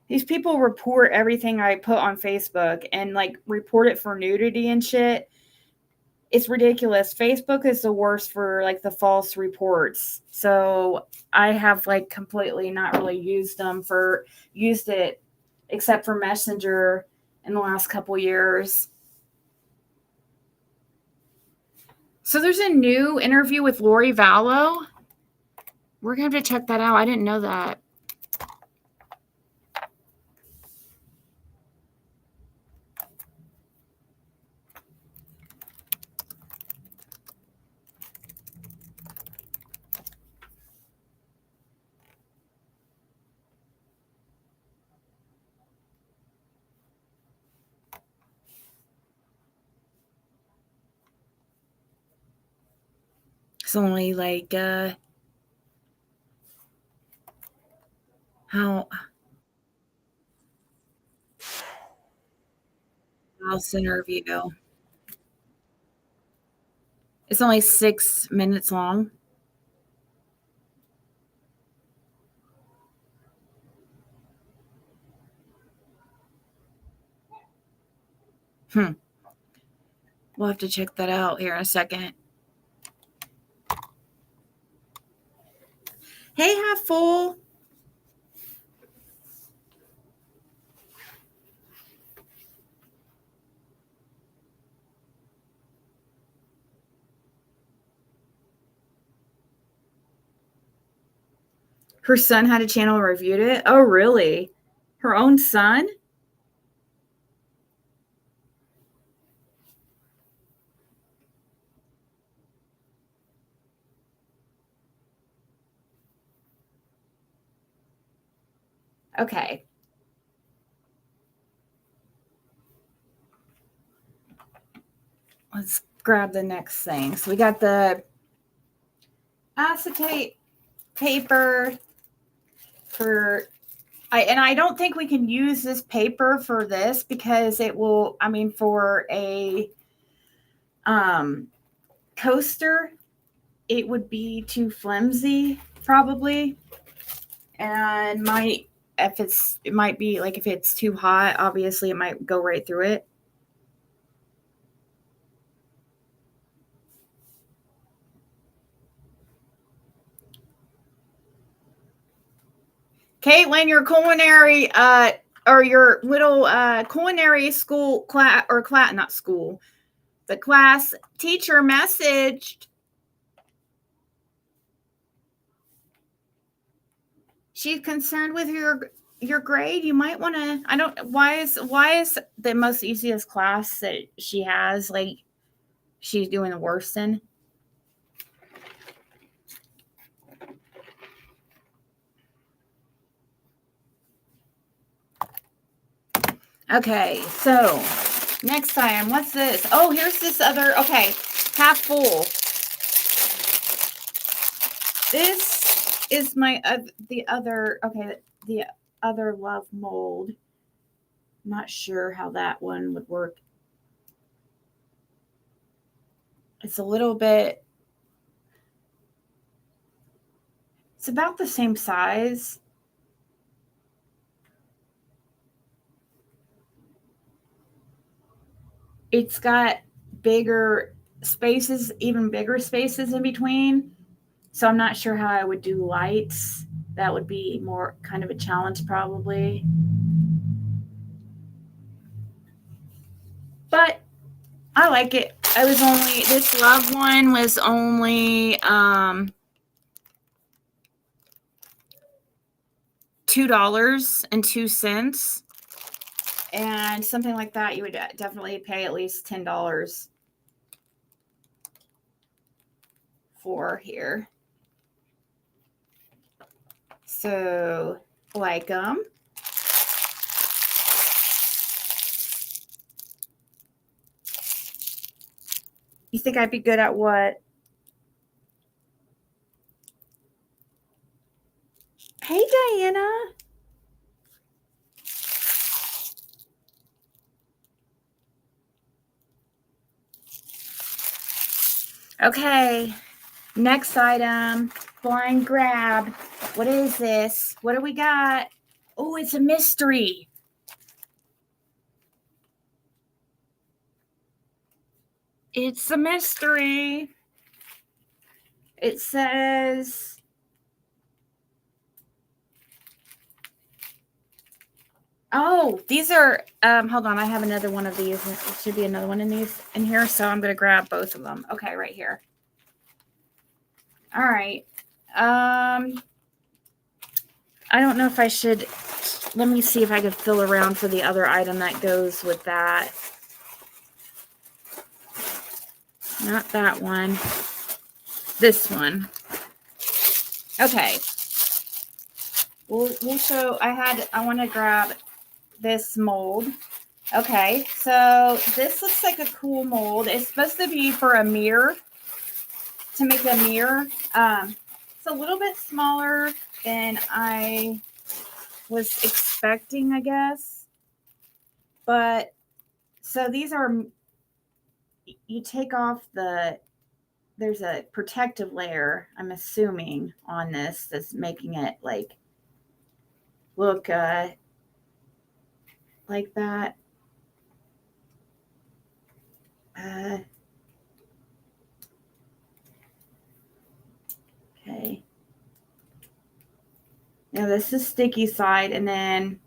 A: These people report everything I put on Facebook and like report it for nudity and shit. It's ridiculous. Facebook is the worst for like the false reports. So I have like completely not really used it except for Messenger in the last couple years. So there's a new interview with Lori Vallow. We're going to have to check that out. I didn't know that. It's only like how house interview. It's only 6 minutes long. We'll have to check that out here in a second. Hey, half full. Her son had a channel and reviewed it. Oh, really? Her own son? Okay. Let's grab the next thing. So we got the acetate paper for I don't think we can use this paper for this because it will, I mean, for a coaster, it would be too flimsy probably. And it might be like if it's too hot, obviously it might go right through it. Caitlin, your culinary or your little culinary school class or class, not school, the class teacher messaged. She's concerned with your grade. You might want to. I don't. Why is the most easiest class that she has like she's doing the worst in? Okay, so next item. What's this? Oh, here's this other. Okay, half full. This is my the other. Okay, the other love mold. Not sure how that one would work. It's a little bit. It's about the same size. It's got bigger spaces, even bigger spaces in between. So I'm not sure how I would do lights. That would be more kind of a challenge probably. But I like it. This love one was only $2.02. And something like that, you would definitely pay at least $10 for here. So, like them. You think I'd be good at what? Hey, Diana. Okay, next item, blind grab. What is this? What do we got? Oh, it's a mystery. It's a mystery. It says, oh, these are, hold on, I have another one of these. There should be another one in here, so I'm going to grab both of them. Okay, right here. All right. I don't know if I should, let me see if I could fill around for the other item that goes with that. Not that one. This one. Okay. We'll show, I want to grab this mold. Okay, so this looks like a cool mold. It's supposed to be for a mirror. to make a mirror. It's a little bit smaller than I was expecting, I guess. But so these are, you take off there's a protective layer, I'm assuming, on this that's making it like look like that. Okay. Now this is sticky side, and then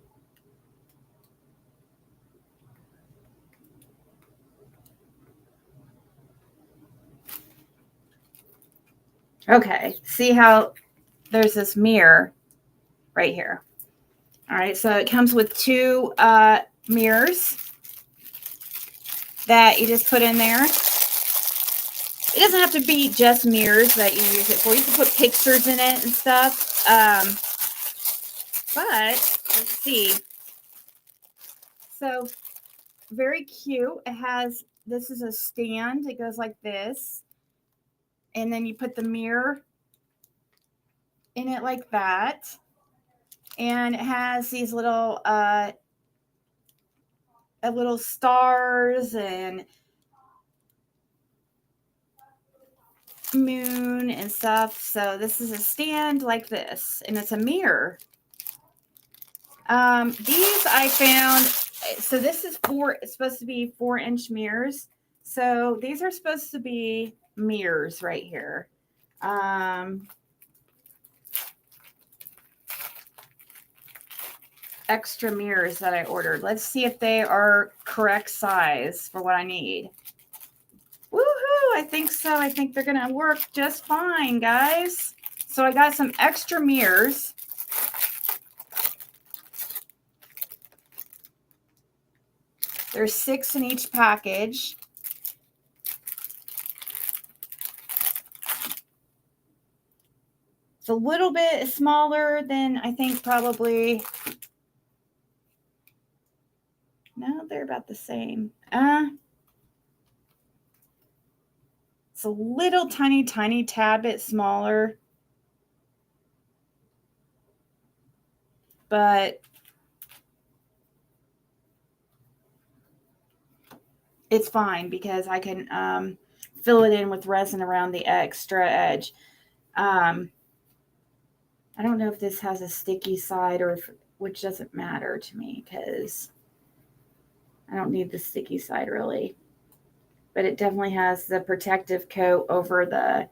A: okay, see how there's this mirror right here. All right, so it comes with two mirrors that you just put in there. It doesn't have to be just mirrors that you use it for. You can put pictures in it and stuff. But let's see. So very cute. It has, this is a stand. It goes like this. And then you put the mirror in it like that. And it has these little stars and moon and stuff. So this is a stand like this, and it's a mirror. These I found, so this is it's supposed to be 4-inch mirrors. So these are supposed to be mirrors right here. Extra mirrors that I ordered. Let's see if they are correct size for what I need. Woohoo! I think so. I think they're gonna work just fine, guys. So I got some extra mirrors. There's 6 in each package. It's a little bit smaller than I think probably. No, they're about the same. It's a little tiny tad bit smaller. But it's fine because I can fill it in with resin around the extra edge. I don't know if this has a sticky side or which doesn't matter to me because I don't need the sticky side really. But it definitely has the protective coat over the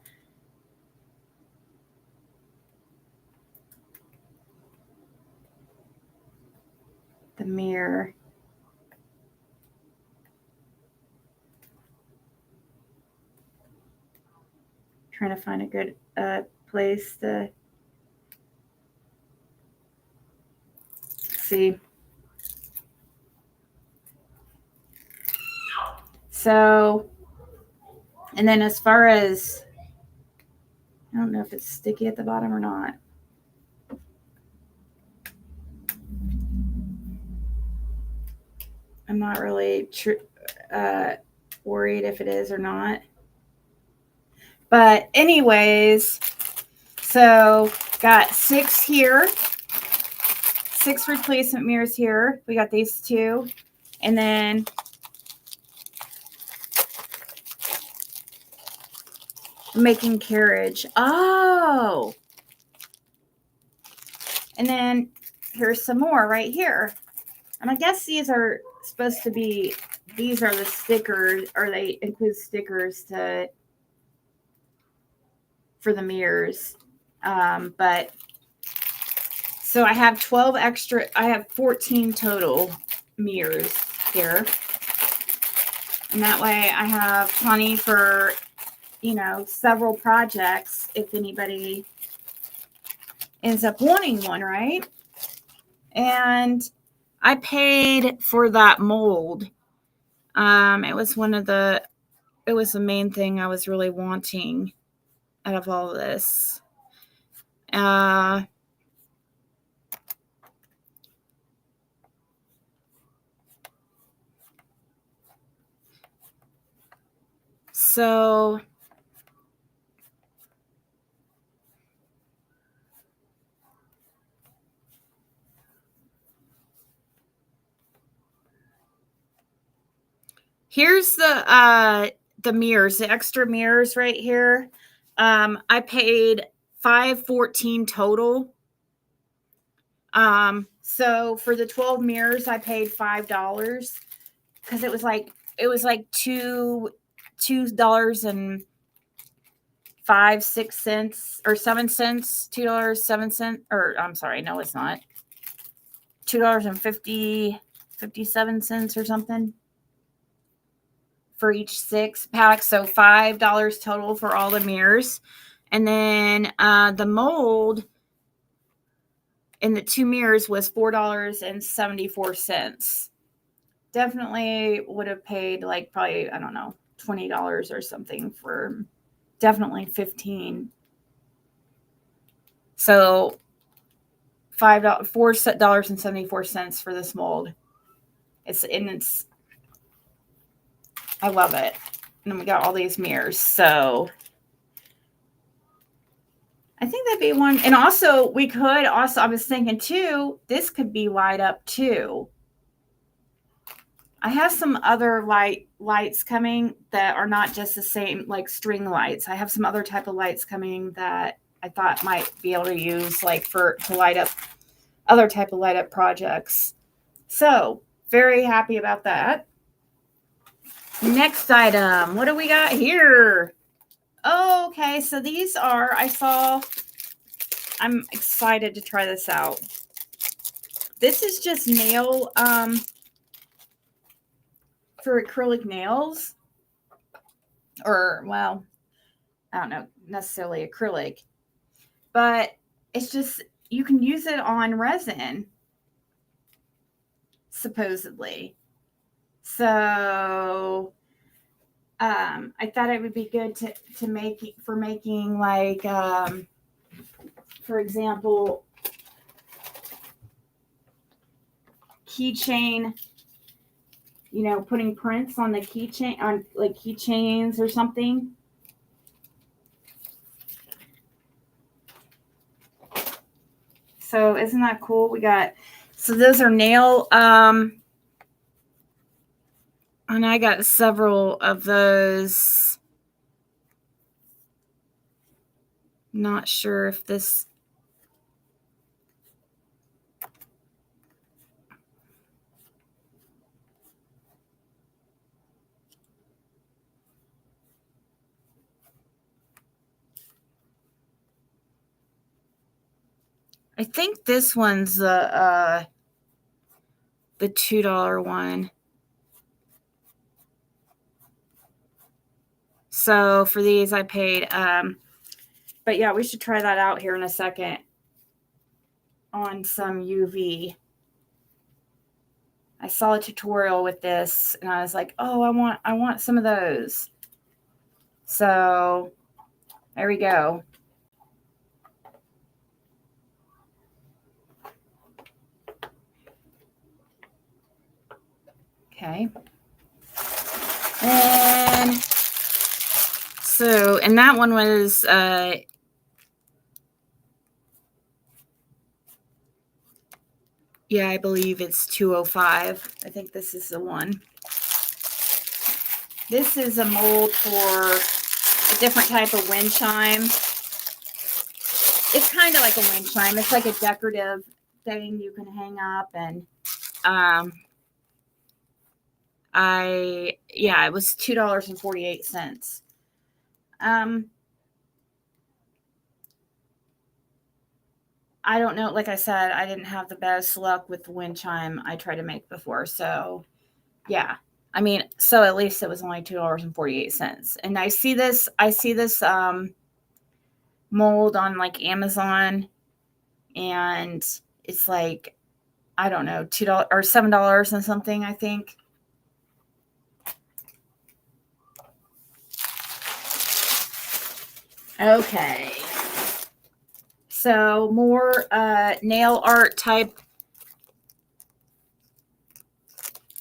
A: mirror. Trying to find a good place to see. So, and then as far as, I don't know if it's sticky at the bottom or not. I'm not really worried if it is or not. But anyways, so got 6 here. 6 replacement mirrors here. We got these 2. And then making carriage. Oh. And then here's some more right here. And I guess these are supposed to be, these are the stickers, or they include stickers for the mirrors. But so I have 12 extra, I have 14 total mirrors here. And that way I have plenty for, several projects if anybody ends up wanting one, right? And I paid for that mold. It was the main thing I was really wanting out of all of this. So Here's the mirrors, the extra mirrors right here. I paid $5.14 total. So for the 12 mirrors, I paid $5 because it was like $2.05, 6 cents or 7 cents, $2.07, or I'm sorry, no, it's not. $2.57 or something for each 6-pack. So $5 total for all the mirrors. And then the mold in the 2 mirrors was $4.74. Definitely would have paid like probably, I don't know, $20 or something for definitely 15. So $4.74 for this mold. I love it. And then we got all these mirrors. So I think that'd be one. And also I was thinking too, this could be light up too. I have some other lights coming that are not just the same, like string lights. I have some other type of lights coming that I thought might be able to use like to light up other type of light up projects. So very happy about that. Next item, what do we got here? Oh, okay, so these are, I'm excited to try this out. This is just nail, for acrylic nails. Or, well, I don't know, necessarily acrylic. But it's just, you can use it on resin, supposedly. So, I thought it would be good to make for making like, for example, keychain, putting prints on the keychain, on like keychains or something. So isn't that cool? So those are nail, and I got several of those. Not sure if this. I think this one's the $2 one. So for these I paid, but yeah, we should try that out here in a second on some UV. I saw a tutorial with this and I was like, oh, I want some of those. So there we go. Okay. And so, and that one was, yeah, I believe it's $2.05. I think this is the one. This is a mold for a different type of wind chime. It's kind of like a wind chime. It's like a decorative thing you can hang up, and it was $2.48. I don't know. Like I said, I didn't have the best luck with the wind chime I tried to make before. So, yeah. I mean, so at least it was only $2.48. And I see this mold on like Amazon, and it's like, I don't know, $2 or $7 and something, I think. Okay. So more nail art type.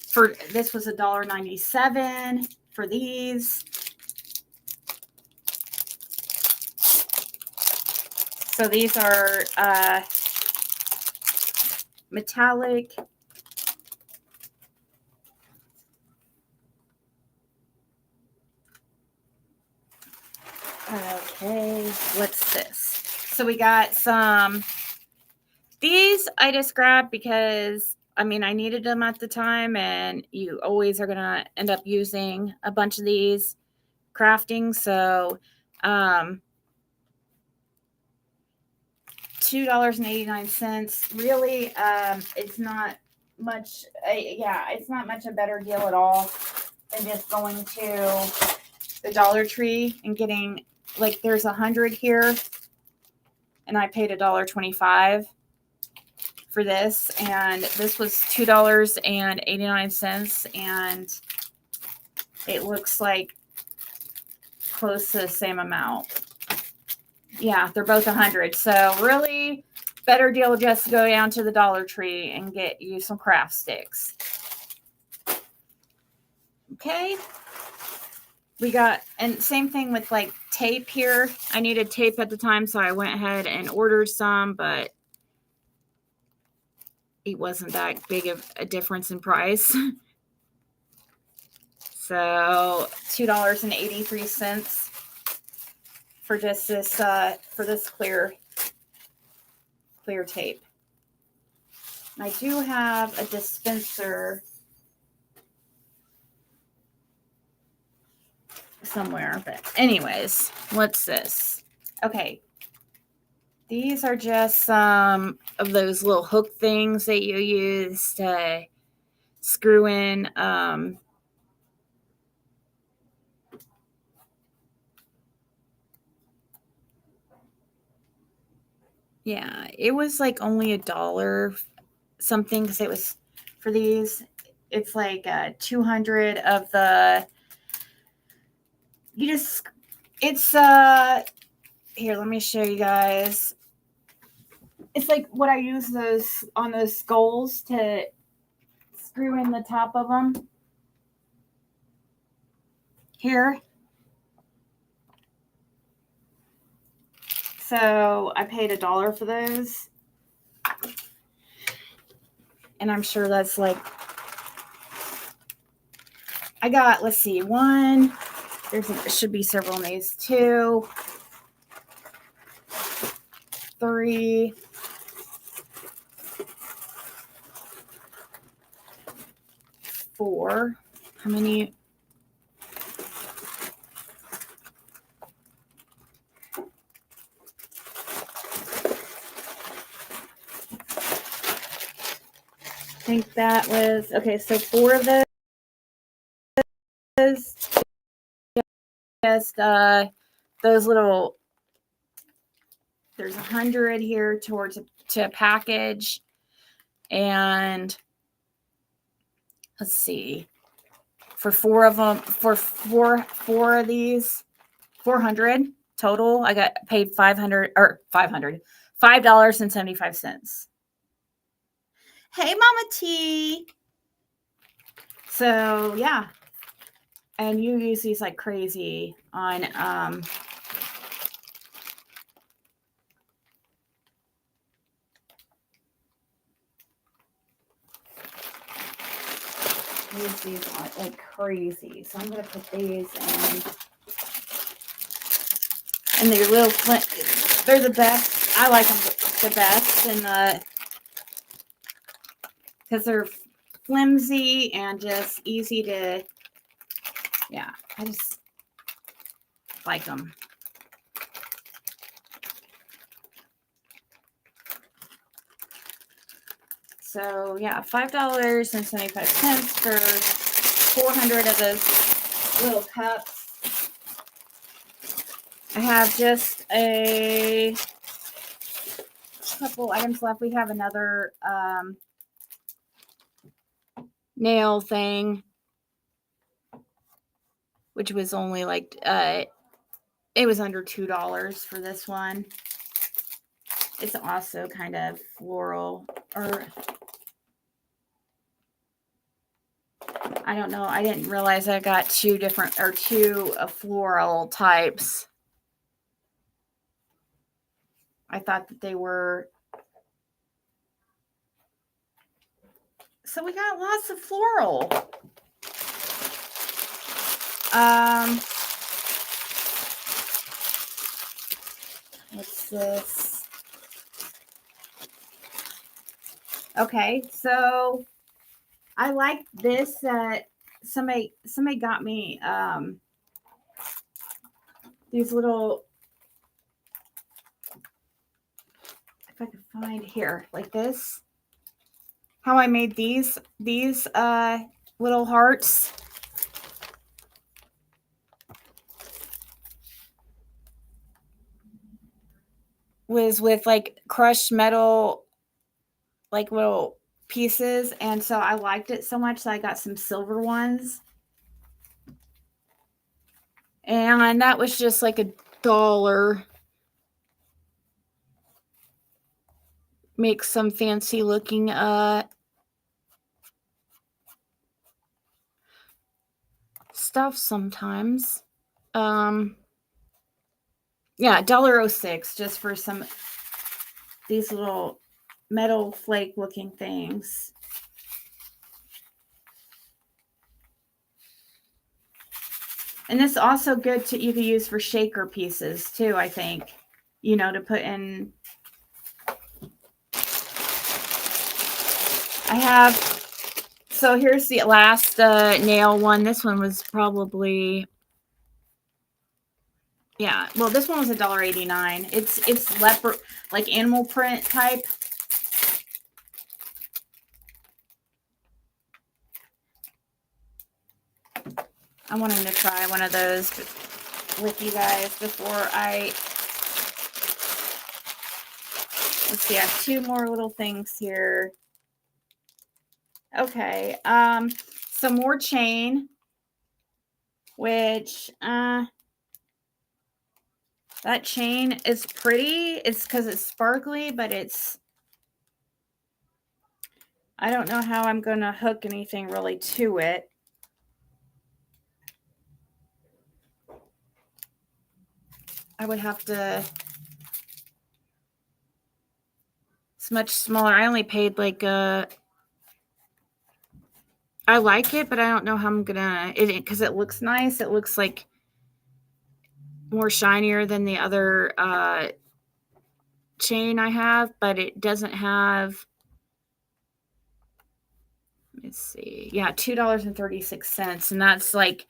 A: For this was $1.97 for these. So these are metallic Okay, what's this? So we got some, these I just grabbed because, I mean, I needed them at the time, and you always are going to end up using a bunch of these crafting. So, $2.89. Really, it's not much. Yeah, it's not much a better deal at all than just going to the Dollar Tree and getting, like, there's 100 here, and I paid $1.25 for this, and this was $2.89, and it looks like close to the same amount. Yeah, they're both 100. So really, better deal just to go down to the Dollar Tree and get you some craft sticks. Okay. We got, and same thing with like tape here. I needed tape at the time, so I went ahead and ordered some, but it wasn't that big of a difference in price. So $2.83 for just this for this clear tape. I do have a dispenser somewhere, but anyways, what's this? Okay, these are just some of those little hook things that you use to screw in yeah, it was like only $1 something, because it was for these. It's like 200 of the, you just, it's here, let me show you guys. It's like what I use those on those skulls to screw in the top of them here. So I paid $1 for those, and I'm sure that's like, I got, let's see, one, there should be several in these, 2, 3, 4. How many? I think that was, okay, so 4 of those. Just those little, there's 100 here towards to a package, and let's see, for 4 of them, for four of these, 400 total. I got paid $5.75. Hey, Mama T. So yeah, and you use these like crazy on use these on like crazy. So I'm gonna put these in, and they're little flint. They're the best. I like them the best, and because they're flimsy and just easy to. Yeah, I just like them. So yeah, $5.75 for 400 of those little cups. I have just a couple items left. We have another nail thing, which was only like it was under $2 for this one. It's also kind of floral, or I don't know. I didn't realize I got two floral types. I thought that they were. So we got lots of floral. this? Okay, so I like this that somebody got me these little, if I could find here, like this. How I made these little hearts. Was with like crushed metal, like little pieces, and so I liked it so much that I got some silver ones. And that was just like $1. Make some fancy looking stuff sometimes. Yeah, $1.06 just for some these little metal flake looking things. And this is also good to you could use for shaker pieces too, I think. You know, to put in. I have, so here's the last nail one. This one was probably, yeah, well, this one was $1.89. It's leopard, like animal print type. I wanted to try one of those with you guys before let's see, I have 2 more little things here. Okay, some more chain, which that chain is pretty. It's because it's sparkly, but I don't know how I'm going to hook anything really to it. I would have to, it's much smaller. I only paid like I like it, but I don't know how I'm gonna, because it looks nice. It looks like more shinier than the other chain I have, but it doesn't have, let's see, yeah, $2.36, and that's like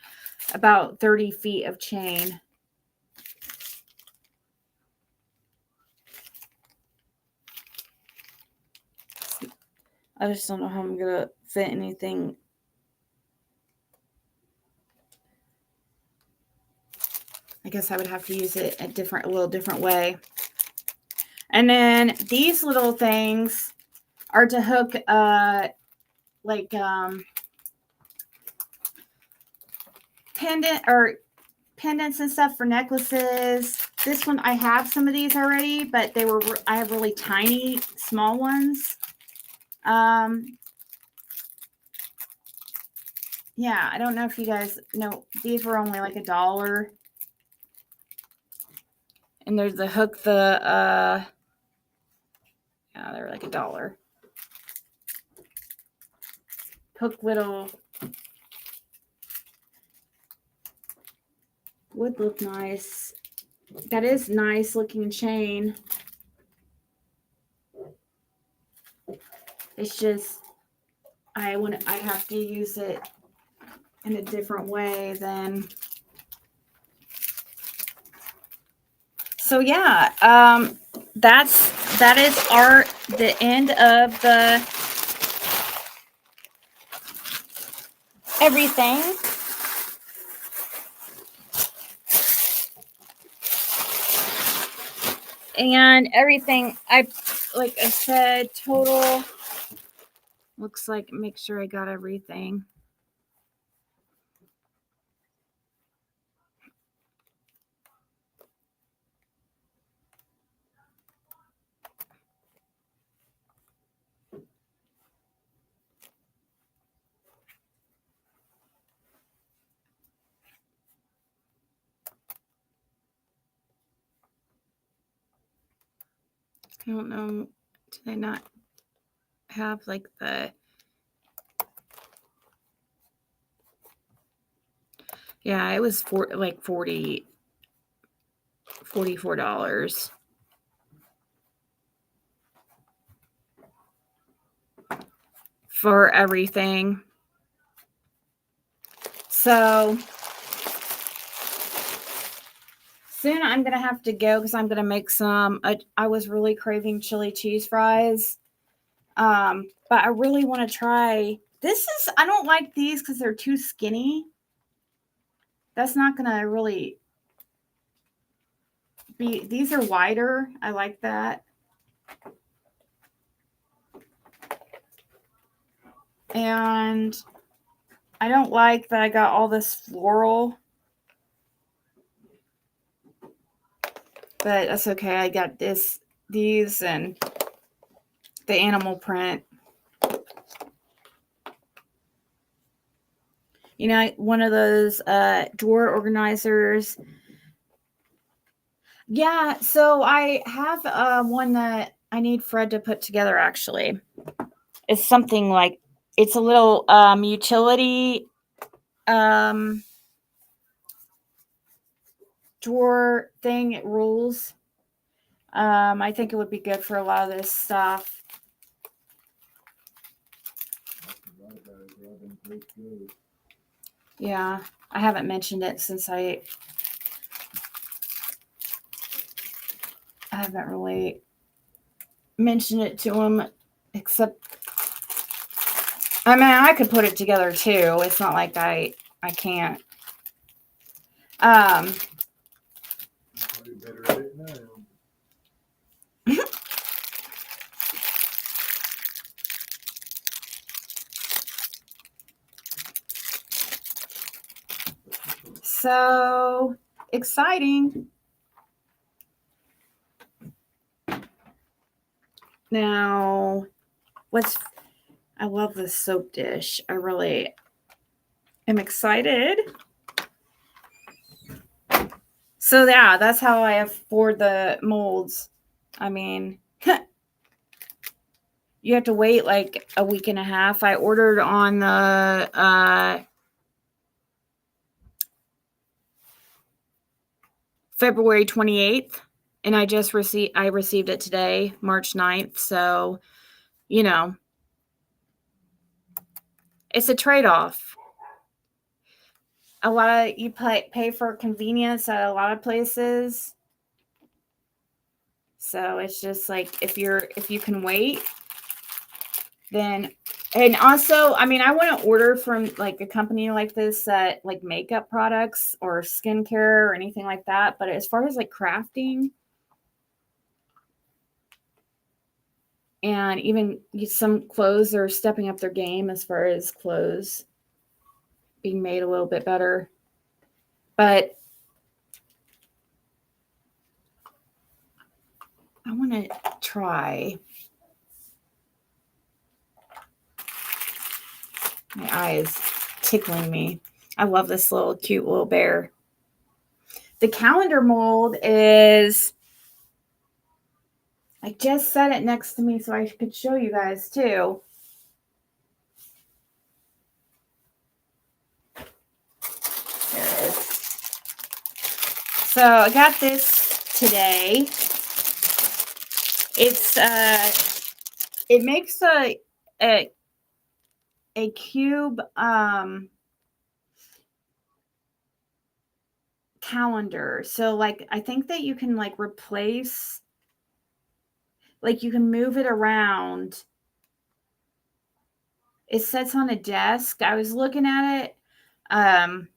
A: about 30 feet of chain. I just don't know how I'm gonna fit anything. I guess I would have to use it a little different way. And then these little things are to hook like pendants and stuff for necklaces. This one, I have some of these already, but I have really tiny, small ones. Yeah, I don't know if you guys know, these were only like $1. And there's the hook, yeah, they're like $1. Hook little, would look nice. That is nice looking chain. It's just, I have to use it in a different way than. So yeah, that is the end of the everything. And everything, like I said, total looks like, make sure I got everything. I don't know, do they not have like yeah, it was $44. for everything. So soon I'm going to have to go because I'm going to make some. I was really craving chili cheese fries. But I really want to try. I don't like these because they're too skinny. That's not going to really be. These are wider. I like that. And I don't like that I got all this floral. But that's okay. I got these, and the animal print. You know, one of those drawer organizers. Yeah, so I have one that I need Fred to put together, actually. It's something like, it's a little utility drawer thing. It rules. I think it would be good for a lot of this stuff. Yeah, I haven't mentioned it since I haven't really mentioned it to him, except, I mean, I could put it together too. It's not like I can't.
C: Probably better at it now.
A: So exciting. Now, I love this soap dish. I really am excited. So yeah, that's how I afford the molds. I mean, you have to wait like a week and a half. I ordered on the February 28th, and I received it today, March 9th. So, you know, it's a trade-off. A lot of you pay for convenience at a lot of places. So it's just like if you can wait, then. And also, I mean, I want to order from like a company like this that like makeup products or skincare or anything like that. But as far as like crafting and even some clothes are stepping up their game as far as clothes being made a little bit better. But I want to try. My eye is tickling me. I love this little cute little bear. The calendar mold is, I just set it next to me so I could show you guys too. There it is. So I got this today. It's it makes a cube calendar. So like I think that you can like replace, like you can move it around. It sits on a desk. I was looking at it and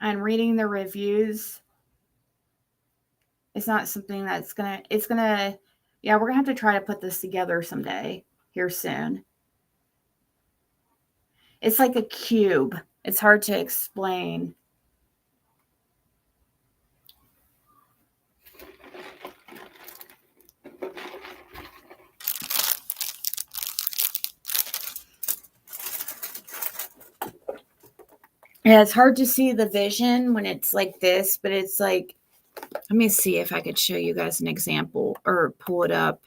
A: reading the reviews. It's not something that's yeah, we're gonna have to try to put this together someday here soon. It's like a cube. It's hard to explain. Yeah, it's hard to see the vision when it's like this, but it's like, let me see if I could show you guys an example or pull it up.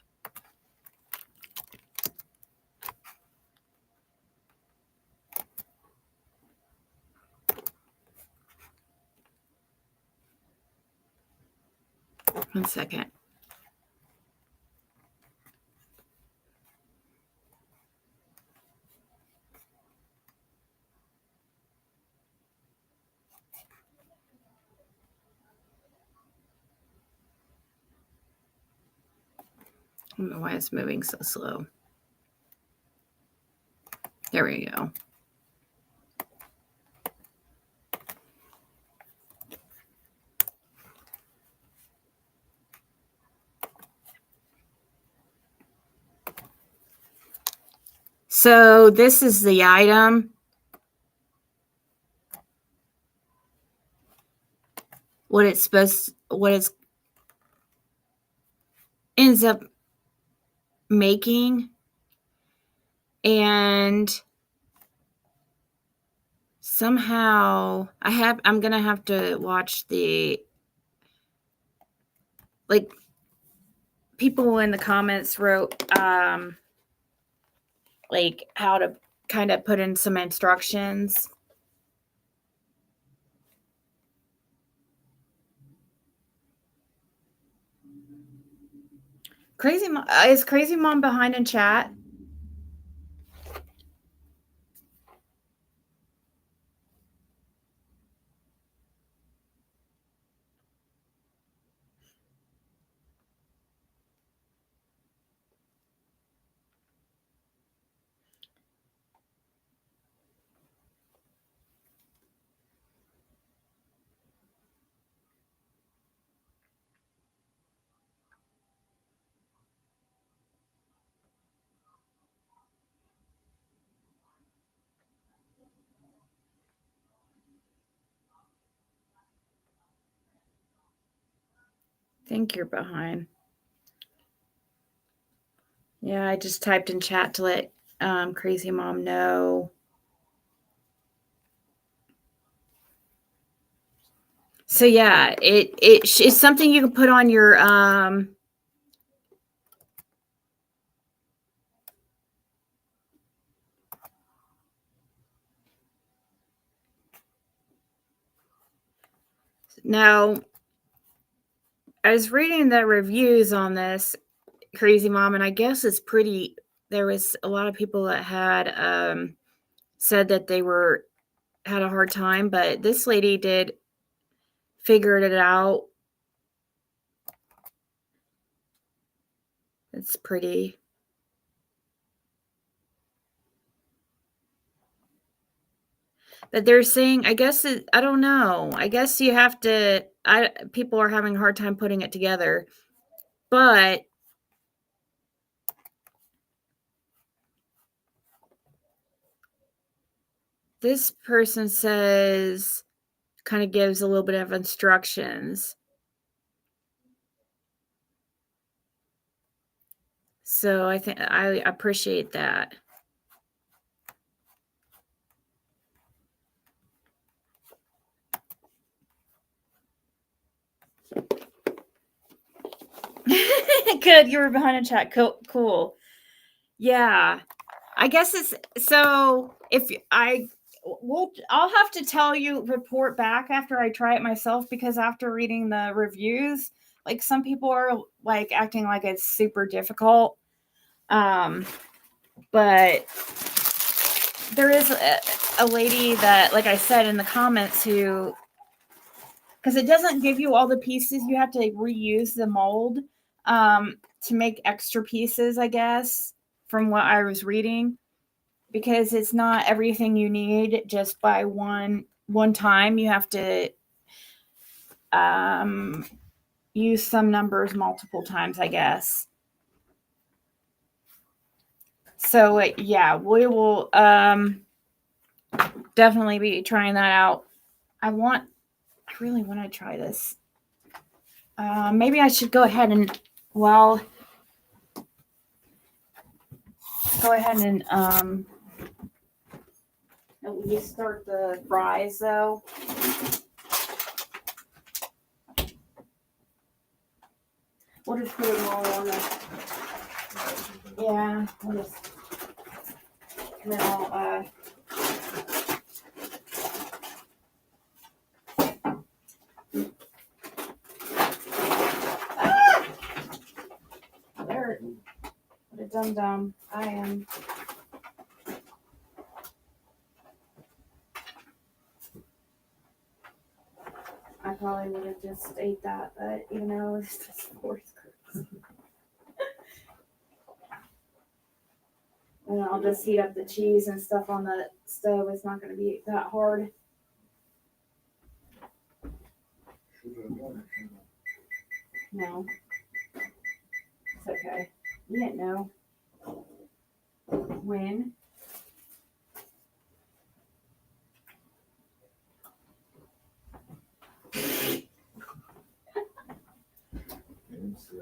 A: One second. I don't know why it's moving so slow. There we go. So this is the item. What it's ends up making. And somehow I'm gonna have to watch the, like, people in the comments wrote like how to kind of put in some instructions. Is Crazy Mom behind in chat? I think you're behind. Yeah, I just typed in chat to let Crazy Mom know. So yeah, it's something you can put on your now. I was reading the reviews on this Crazy Mom, and I guess it's pretty. There was a lot of people that had said that they had a hard time, but this lady figured it out. It's pretty. But they're saying, I guess I don't know. I guess you have to. People are having a hard time putting it together, but this person says, kind of gives a little bit of instructions. So I think I appreciate that. Good, you were behind a chat. Cool. Yeah, I guess it's so. I'll have to report back after I try it myself, because after reading the reviews, like, some people are like acting like it's super difficult. But there is a lady that, like I said in the comments, who, because it doesn't give you all the pieces, you have to reuse the mold to make extra pieces, I guess, from what I was reading, because it's not everything you need just by one time. You have to use some numbers multiple times, I guess. So yeah, we will definitely be trying that out. I really want to try this. Maybe I should go ahead and, go ahead and at least start the fries, though. We'll just put them all on the, yeah, we'll just, and then I'll, there, what a dum-dum I am. I probably would have just ate that, but even though it's just force. And I'll just heat up the cheese and stuff on the stove. It's not going to be that hard. No. It's okay. You didn't know. When?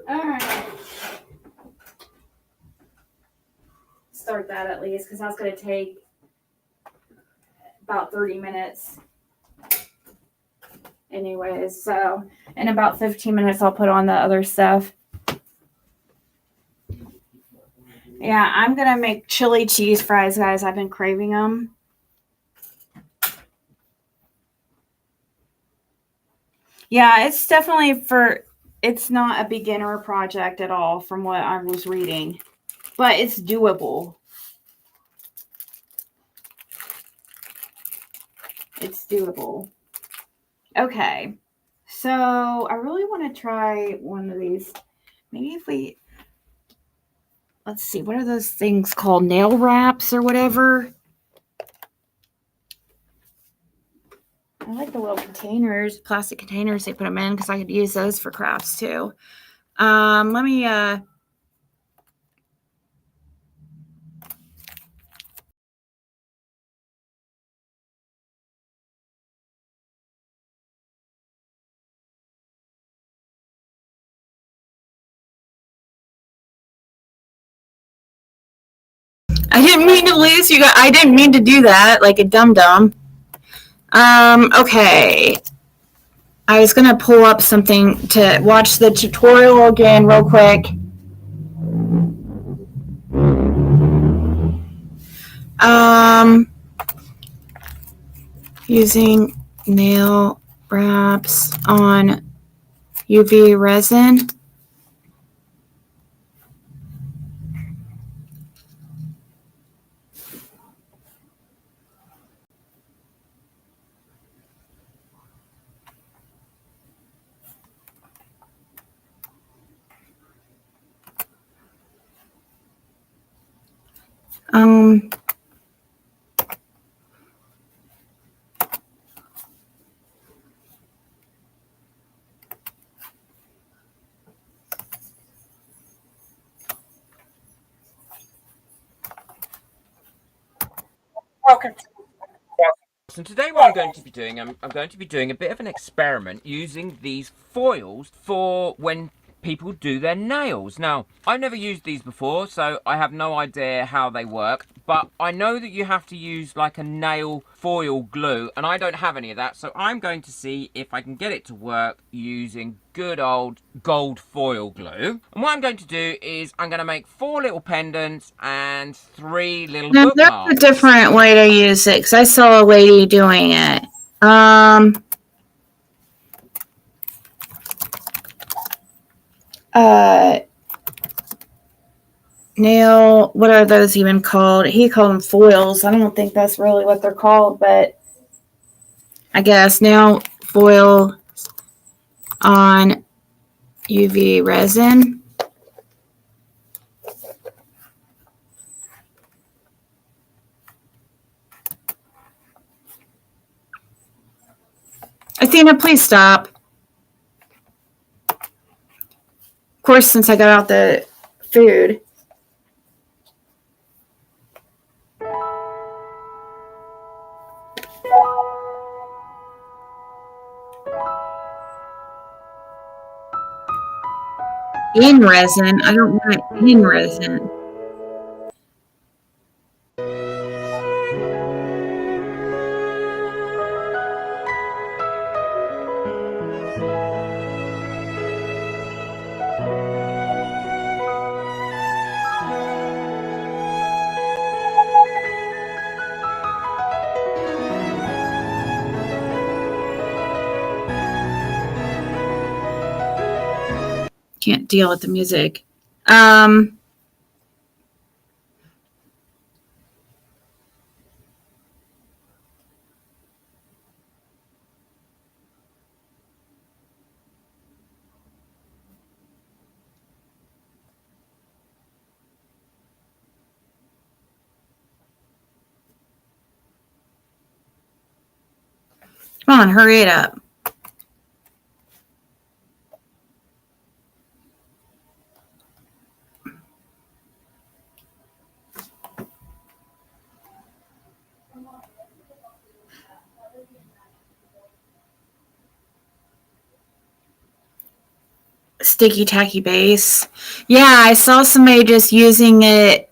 A: Alright. Start that at least, because that's going to take about 30 minutes. Anyways, so in about 15 minutes, I'll put on the other stuff. Yeah, I'm going to make chili cheese fries, guys. I've been craving them. Yeah, it's definitely it's not a beginner project at all from what I was reading, but it's doable. It's doable. Okay, so I really want to try one of these. Maybe if we, let's see, what are those things called? Nail wraps or whatever? I like the little containers, plastic containers they put them in, because I could use those for crafts too. Let me, I didn't mean to lose you guys. I didn't mean to do that like a dum-dum. Okay. I was going to pull up something to watch the tutorial again real quick. Using nail wraps on UV resin.
D: Welcome to. And today what I'm going to be doing, I'm going to be doing a bit of an experiment using these foils for when people do their nails. Now, I've never used these before, so I have no idea how they work, but I know that you have to use like a nail foil glue, and I don't have any of that, so I'm going to see if I can get it to work using good old gold foil glue. And what I'm going to do is I'm going to make 4 little pendants and 3 little bookmarks.
A: There's a different way to use it, because I saw a lady doing it. Nail, what are those even called? He called them foils. I don't think that's really what they're called, but I guess nail foil on UV resin. Athena, please stop. Of course, since I got out the food. In resin. I don't want it in resin. Can't deal with the music. Come on, hurry it up. Sticky tacky base. Yeah, I saw somebody just using it.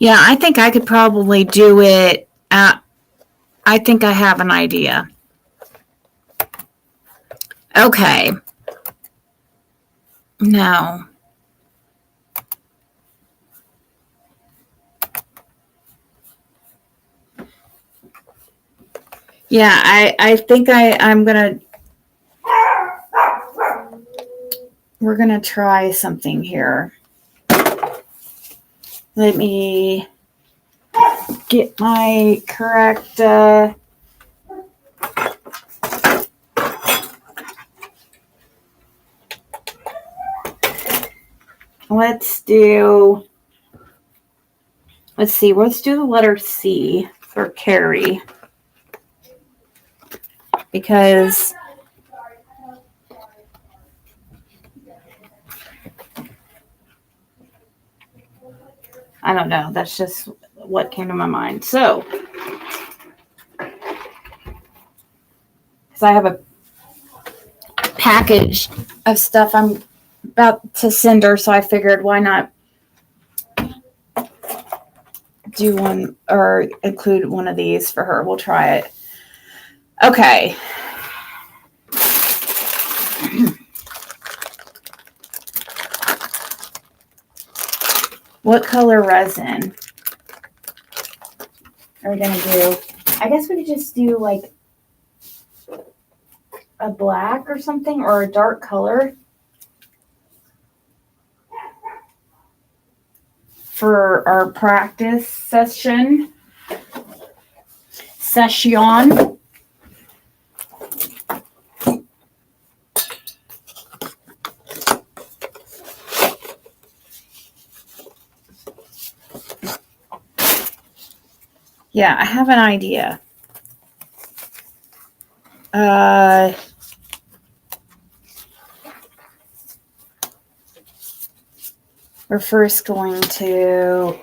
A: Yeah, I think I could probably do it. I think I have an idea. Okay. No. Yeah, I think I'm gonna. We're gonna try something here. Let me get my correct. Let's do. Let's see. Let's do the letter C for Carrie, because I don't know. That's just what came to my mind. So, because I have a package of stuff I'm about to send her, so I figured why not do one or include one of these for her. We'll try it. Okay. What color resin are we gonna do? I guess we could just do like a black or something, or a dark color for our practice session. Yeah, I have an idea. We're first going to here.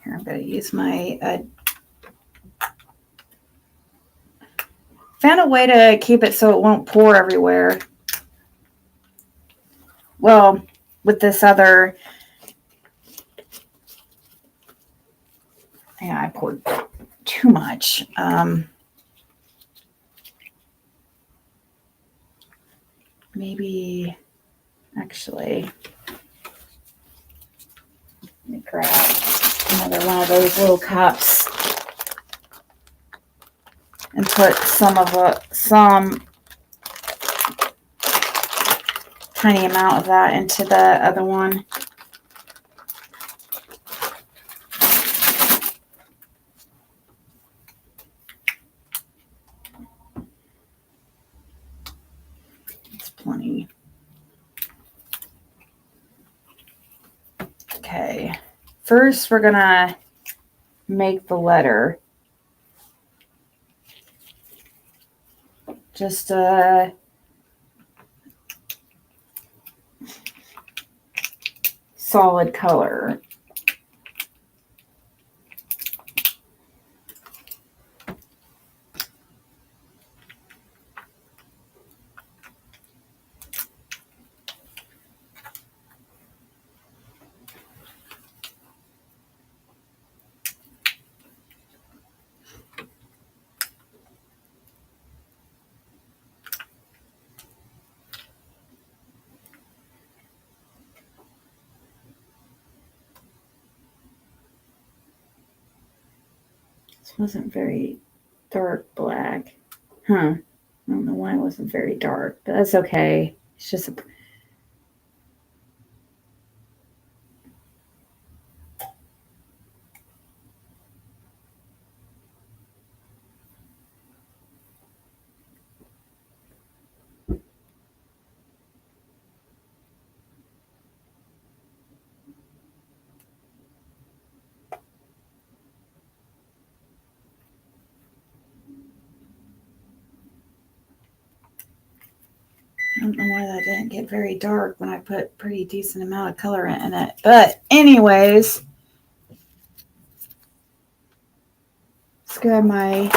A: I'm going to use my found a way to keep it so it won't pour everywhere. Well, with this other, yeah, I poured too much. Maybe, actually, let me grab another one of those little cups and put some tiny amount of that into the other one. It's plenty. Okay. First, we're gonna make the letter. Just a solid color. This wasn't very dark black. Huh. I don't know why it wasn't very dark, but that's okay. It's just a... I don't know why that didn't get very dark when I put pretty decent amount of color in it. But anyways, let's grab my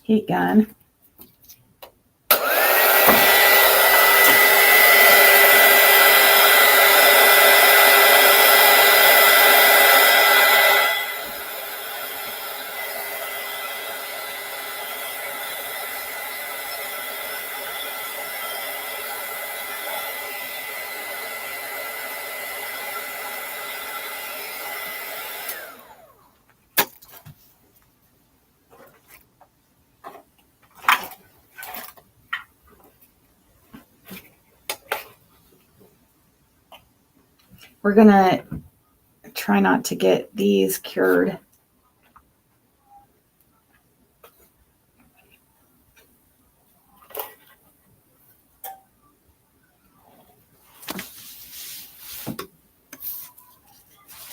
A: heat gun. We're going to try not to get these cured.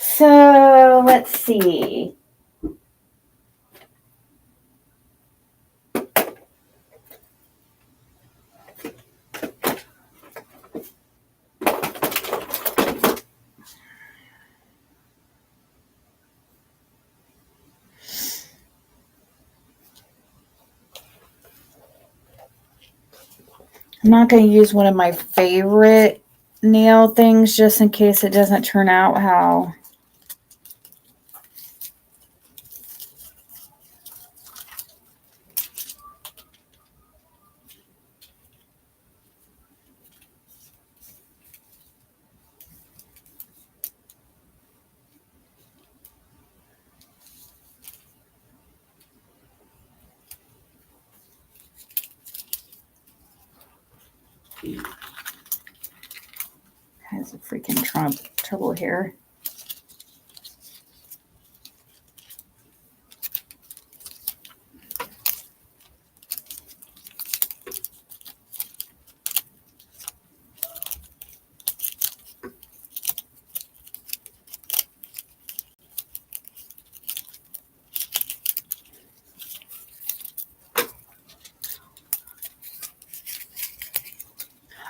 A: So let's see. I'm not going to use one of my favorite nail things just in case it doesn't turn out how has a freaking trouble here.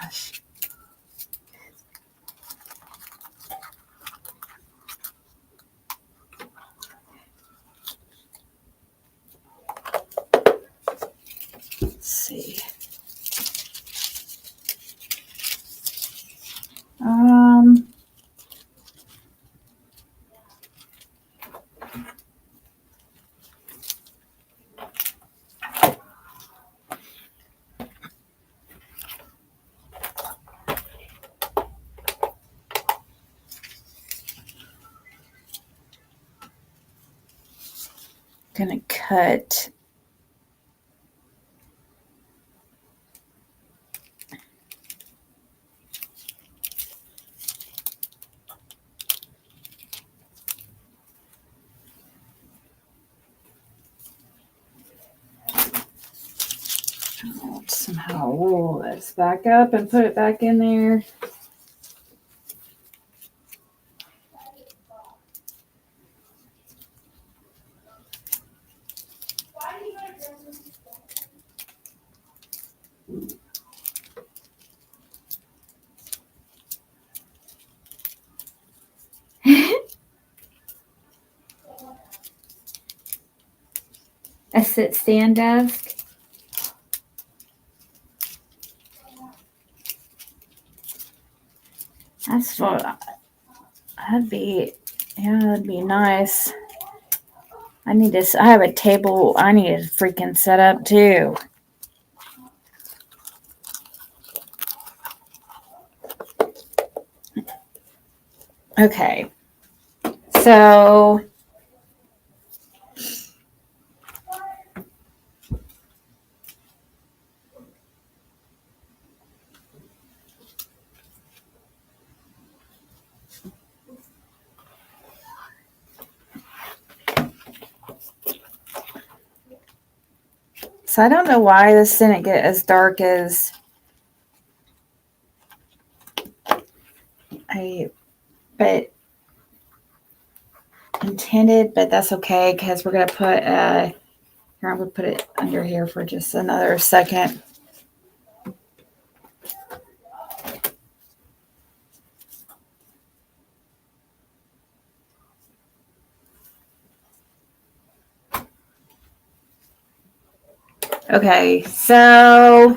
A: Gosh. Let's see. Gonna cut somehow roll this back up and put it back in there. A sit stand desk. That's what that'd be. Yeah, that'd be nice. I have a table I need to freaking set up too. Okay. So I don't know why this didn't get as dark as I intended, but that's okay because we're gonna put here, I'm gonna put it under here for just another second. Okay, so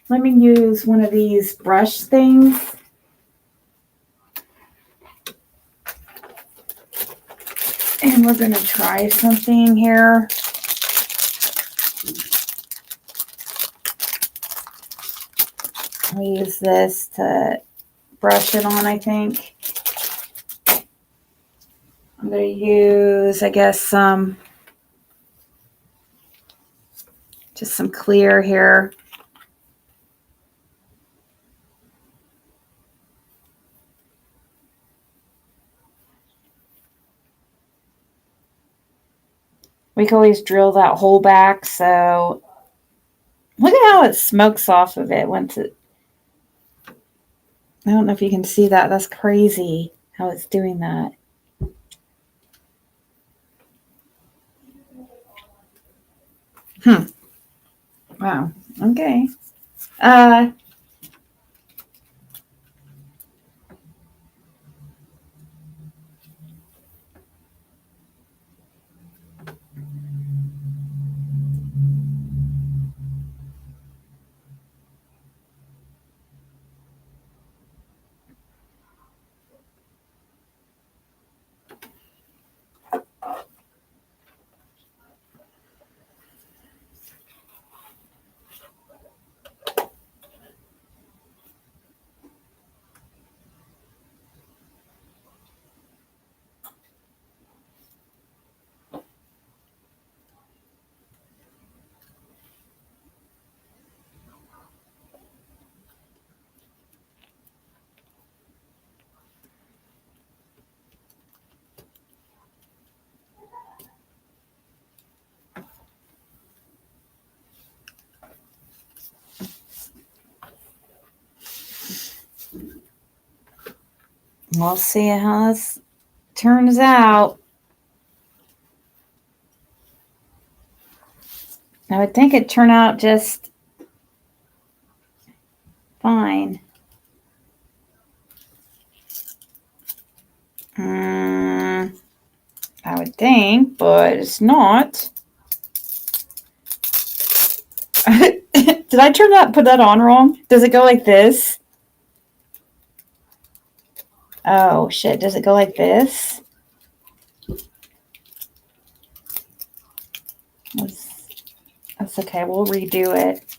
A: let me use one of these brush things. And we're going to try something here. I'll use this to brush it on, I think. I'm going to use, I guess, just some clear here. We can always drill that hole back, so look at how it smokes off of it once it, I don't know if you can see that. That's crazy how it's doing that. Wow. Okay. We'll see how this turns out. I would think it'd turn out just fine. I would think, but it's not. Did I put that on wrong? Does it go like this? Oh, shit. Does it go like this? That's okay. We'll redo it.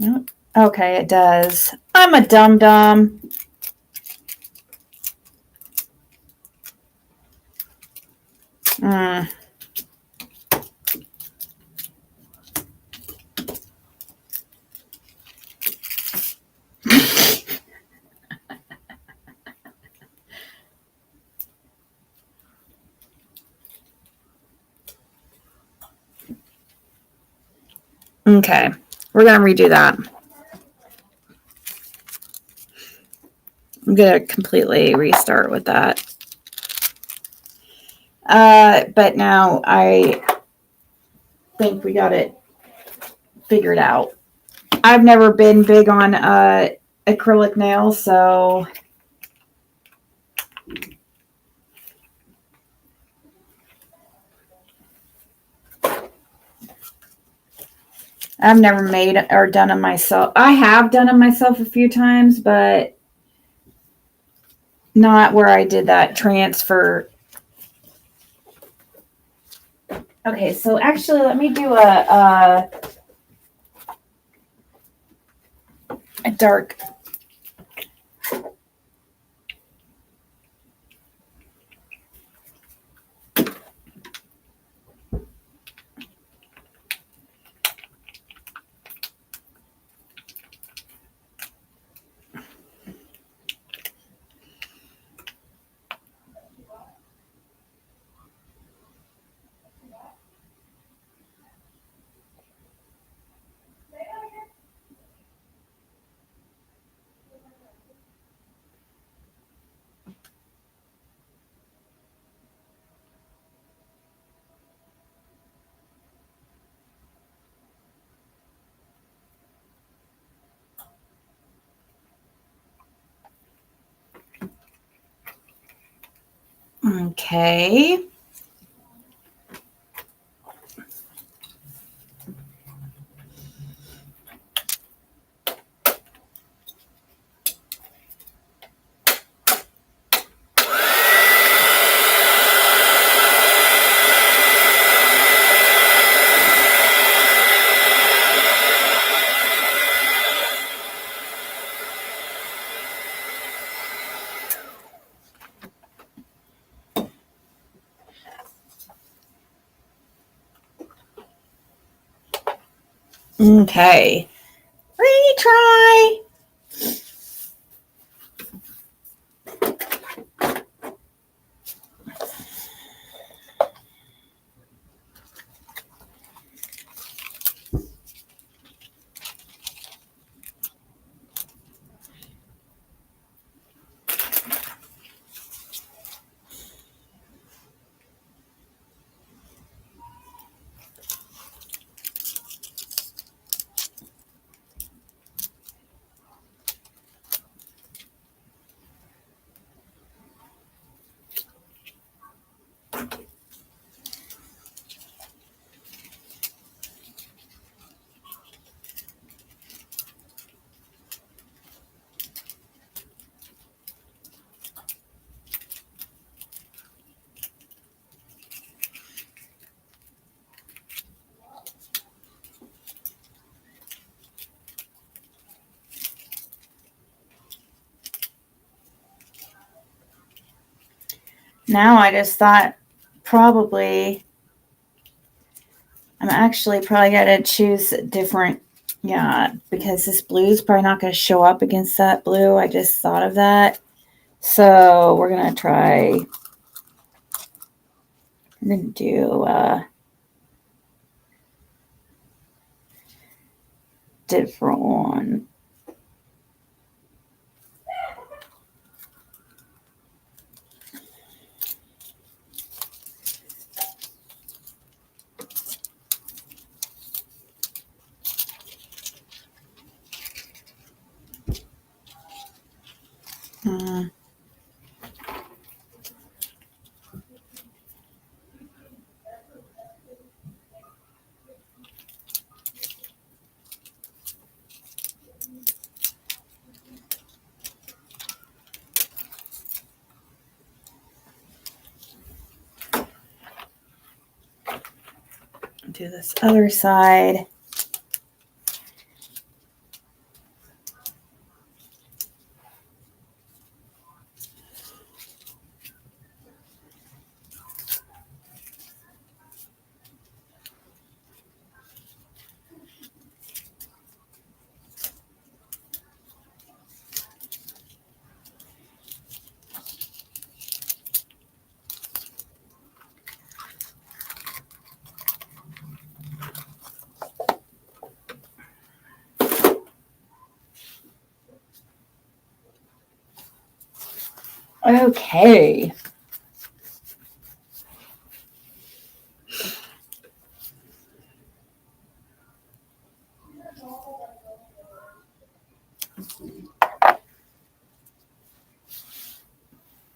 A: Nope. Okay, it does. I'm a dum-dum. Okay, we're going to redo that. I'm going to completely restart with that. But now I think we got it figured out. I've never been big on acrylic nails, so I've never made or done them myself. I have done them myself a few times, but not where I did that transfer. Okay, so actually, let me do a dark. Okay. Okay. Retry. Now I just thought probably I'm actually probably going to choose different, yeah, because this blue is probably not going to show up against that blue. I just thought of that. So we're going to try, we're going to do different one. Do this other side. Okay.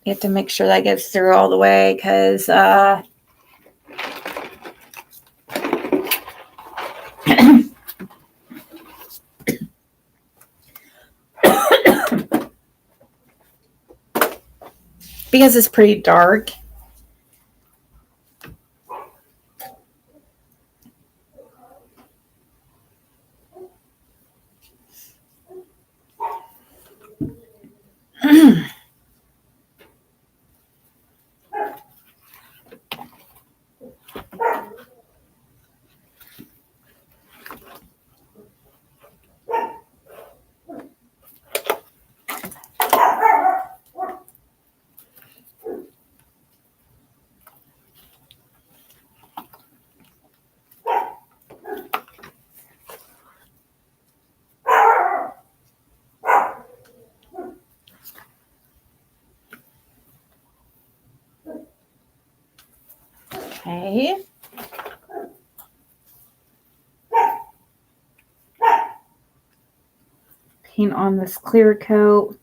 A: You have to make sure that gets through all the way because because it's pretty dark. Okay. Paint on this clear coat.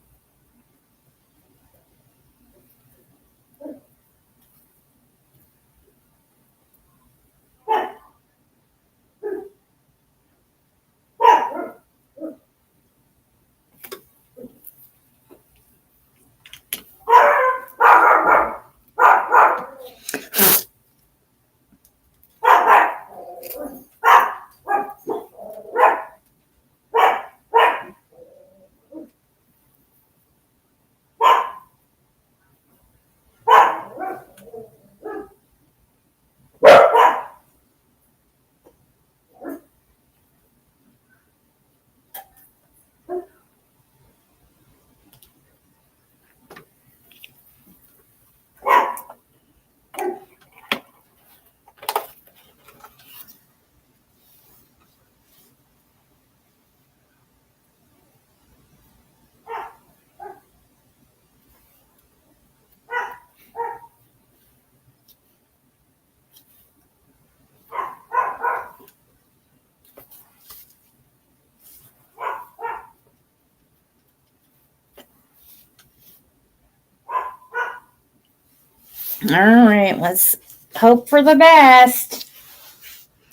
A: All right, let's hope for the best.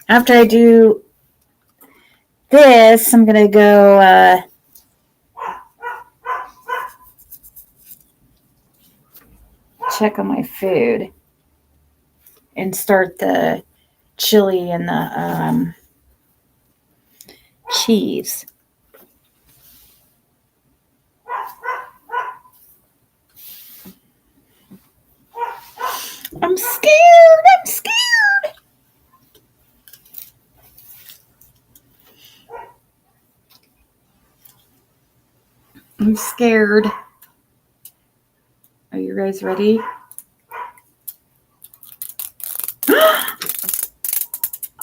A: After I do this, I'm going to go check on my food and start the chili and the cheese. I'm scared. I'm scared. I'm scared. Are you guys ready?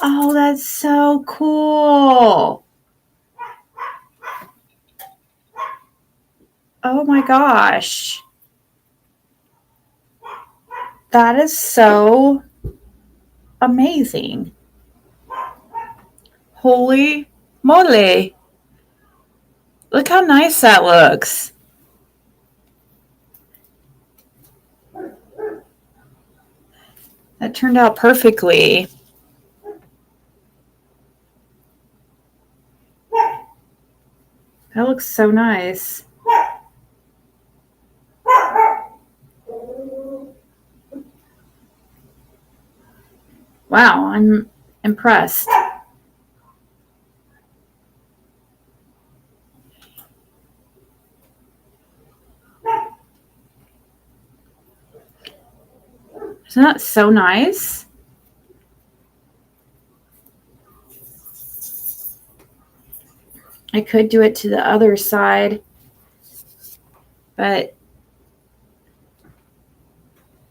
A: Oh, that's so cool. Oh my gosh. That is so amazing. Holy moly. Look how nice that looks. That turned out perfectly. That looks so nice. Wow, I'm impressed. Isn't that so nice? I could do it to the other side, but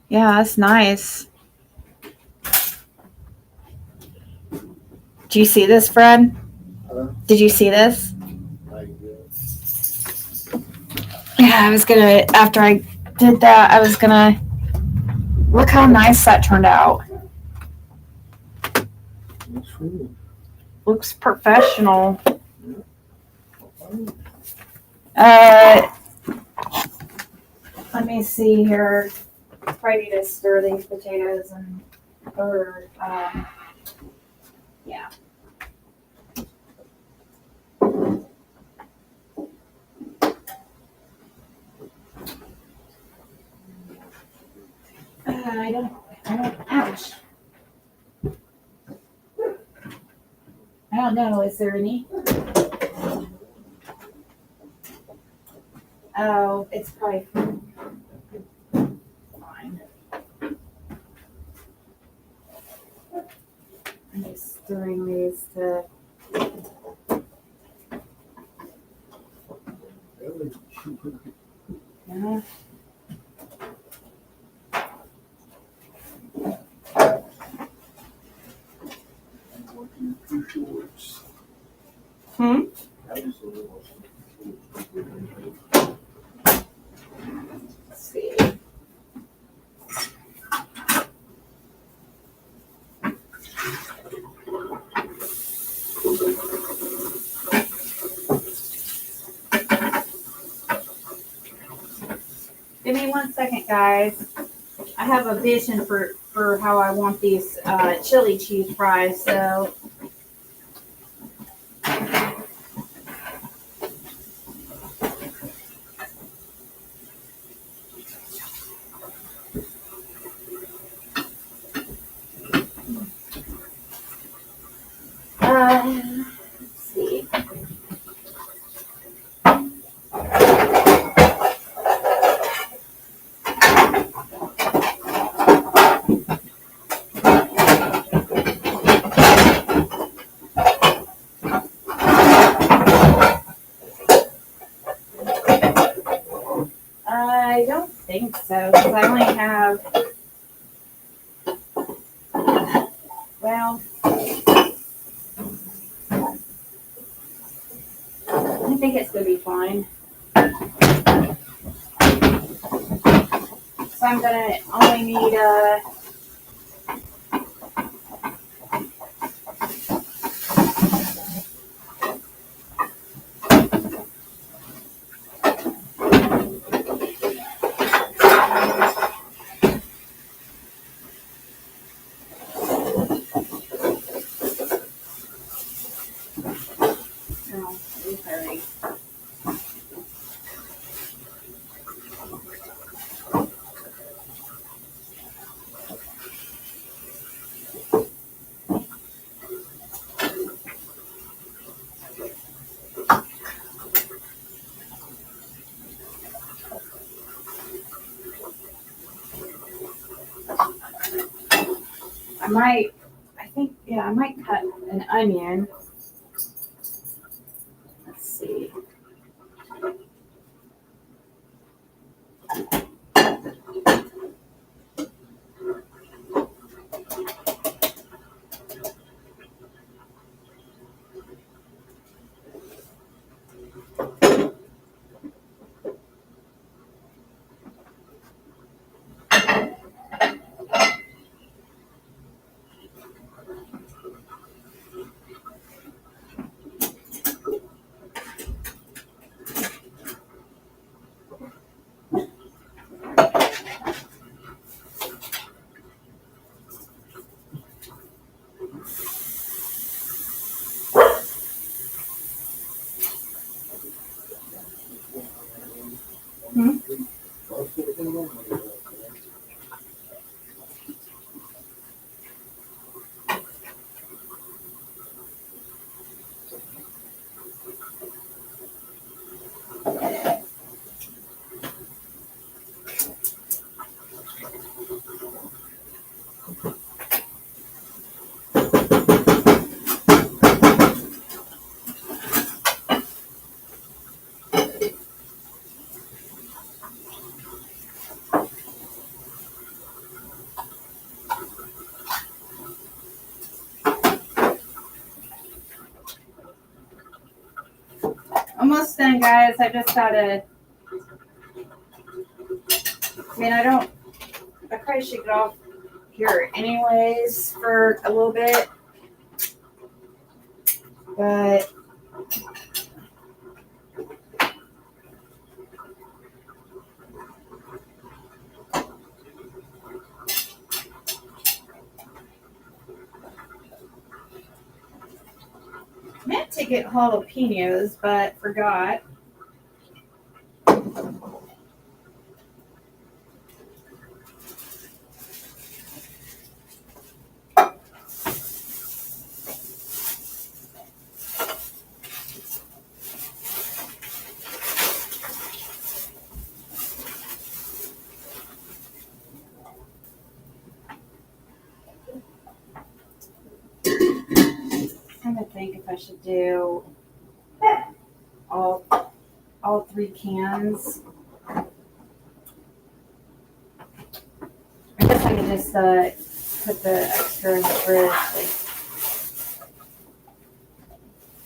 A: yeah, that's nice. Do you see this, Fred? Did you see this? Yeah, I was gonna, after I did that, I was gonna, look how nice that turned out. Looks professional. Let me see here. Probably need to stir these potatoes yeah. Ouch. I don't know. Is there any? Oh, it's probably fine. I'm just stirring these to. Yeah. Hmm? Let's see. Give me 1 second, guys. I have a vision for how I want these chili cheese fries, so. Let's see. I don't think so, because I only have, well, I think it's going to be fine. So I'm going to only need I might cut an onion. Let's see. Almost done, guys. I just gotta. I probably should get off here anyways for a little bit, but I meant to get jalapenos, but forgot. I'm trying to think if I should do all 3 cans. I guess I could just put the extra in the fridge,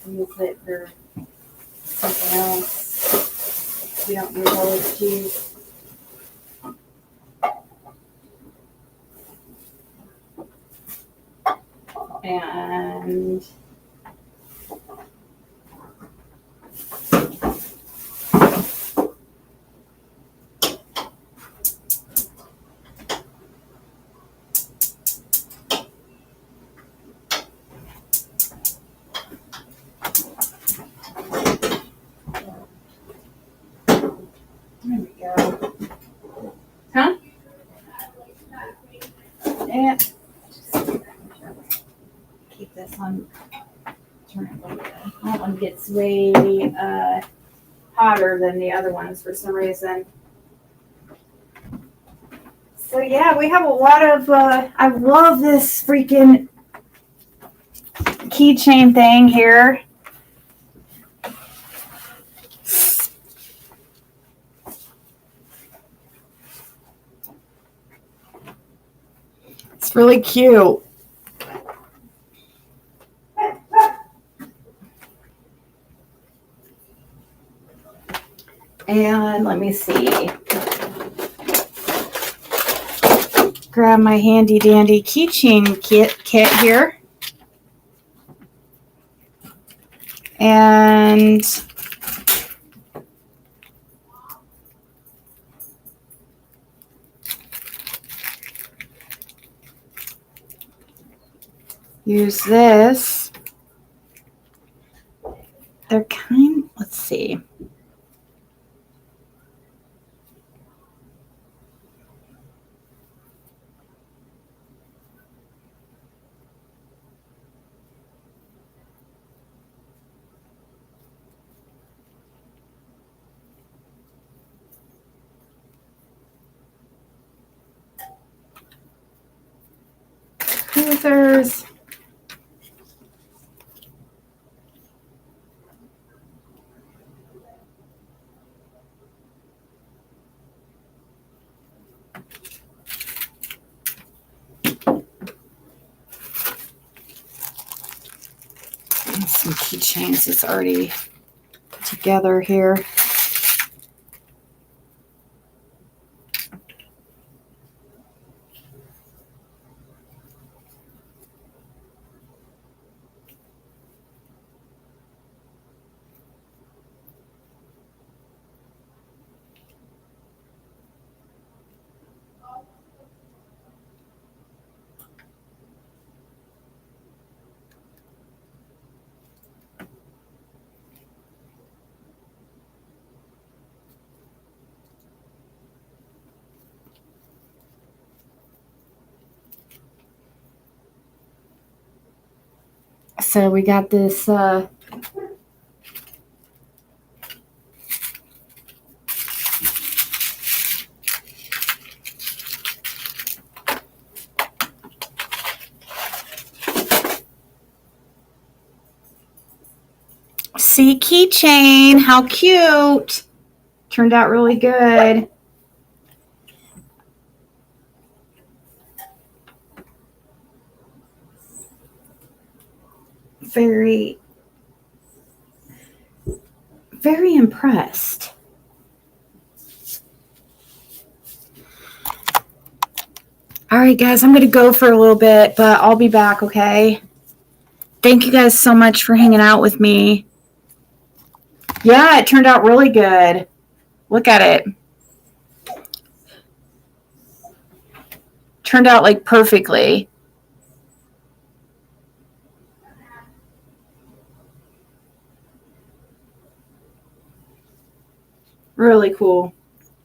A: use it for something else. We don't use all this cheese. And there we go. Huh? Yeah. Keep this on. Turn it a little bit. That one gets way hotter than the other ones for some reason. So yeah, we have a lot of. I love this freaking keychain thing here. It's really cute. And let me see. Grab my handy dandy keychain kit here. And use this. They're let's see. scissors. And some keychains. It's already together here. So we got this sea keychain. How cute. Turned out really good. Very, very impressed. All right, guys, I'm going to go for a little bit, but I'll be back, okay? Thank you guys so much for hanging out with me. Yeah, it turned out really good. Look at it. Turned out like perfectly. Really cool.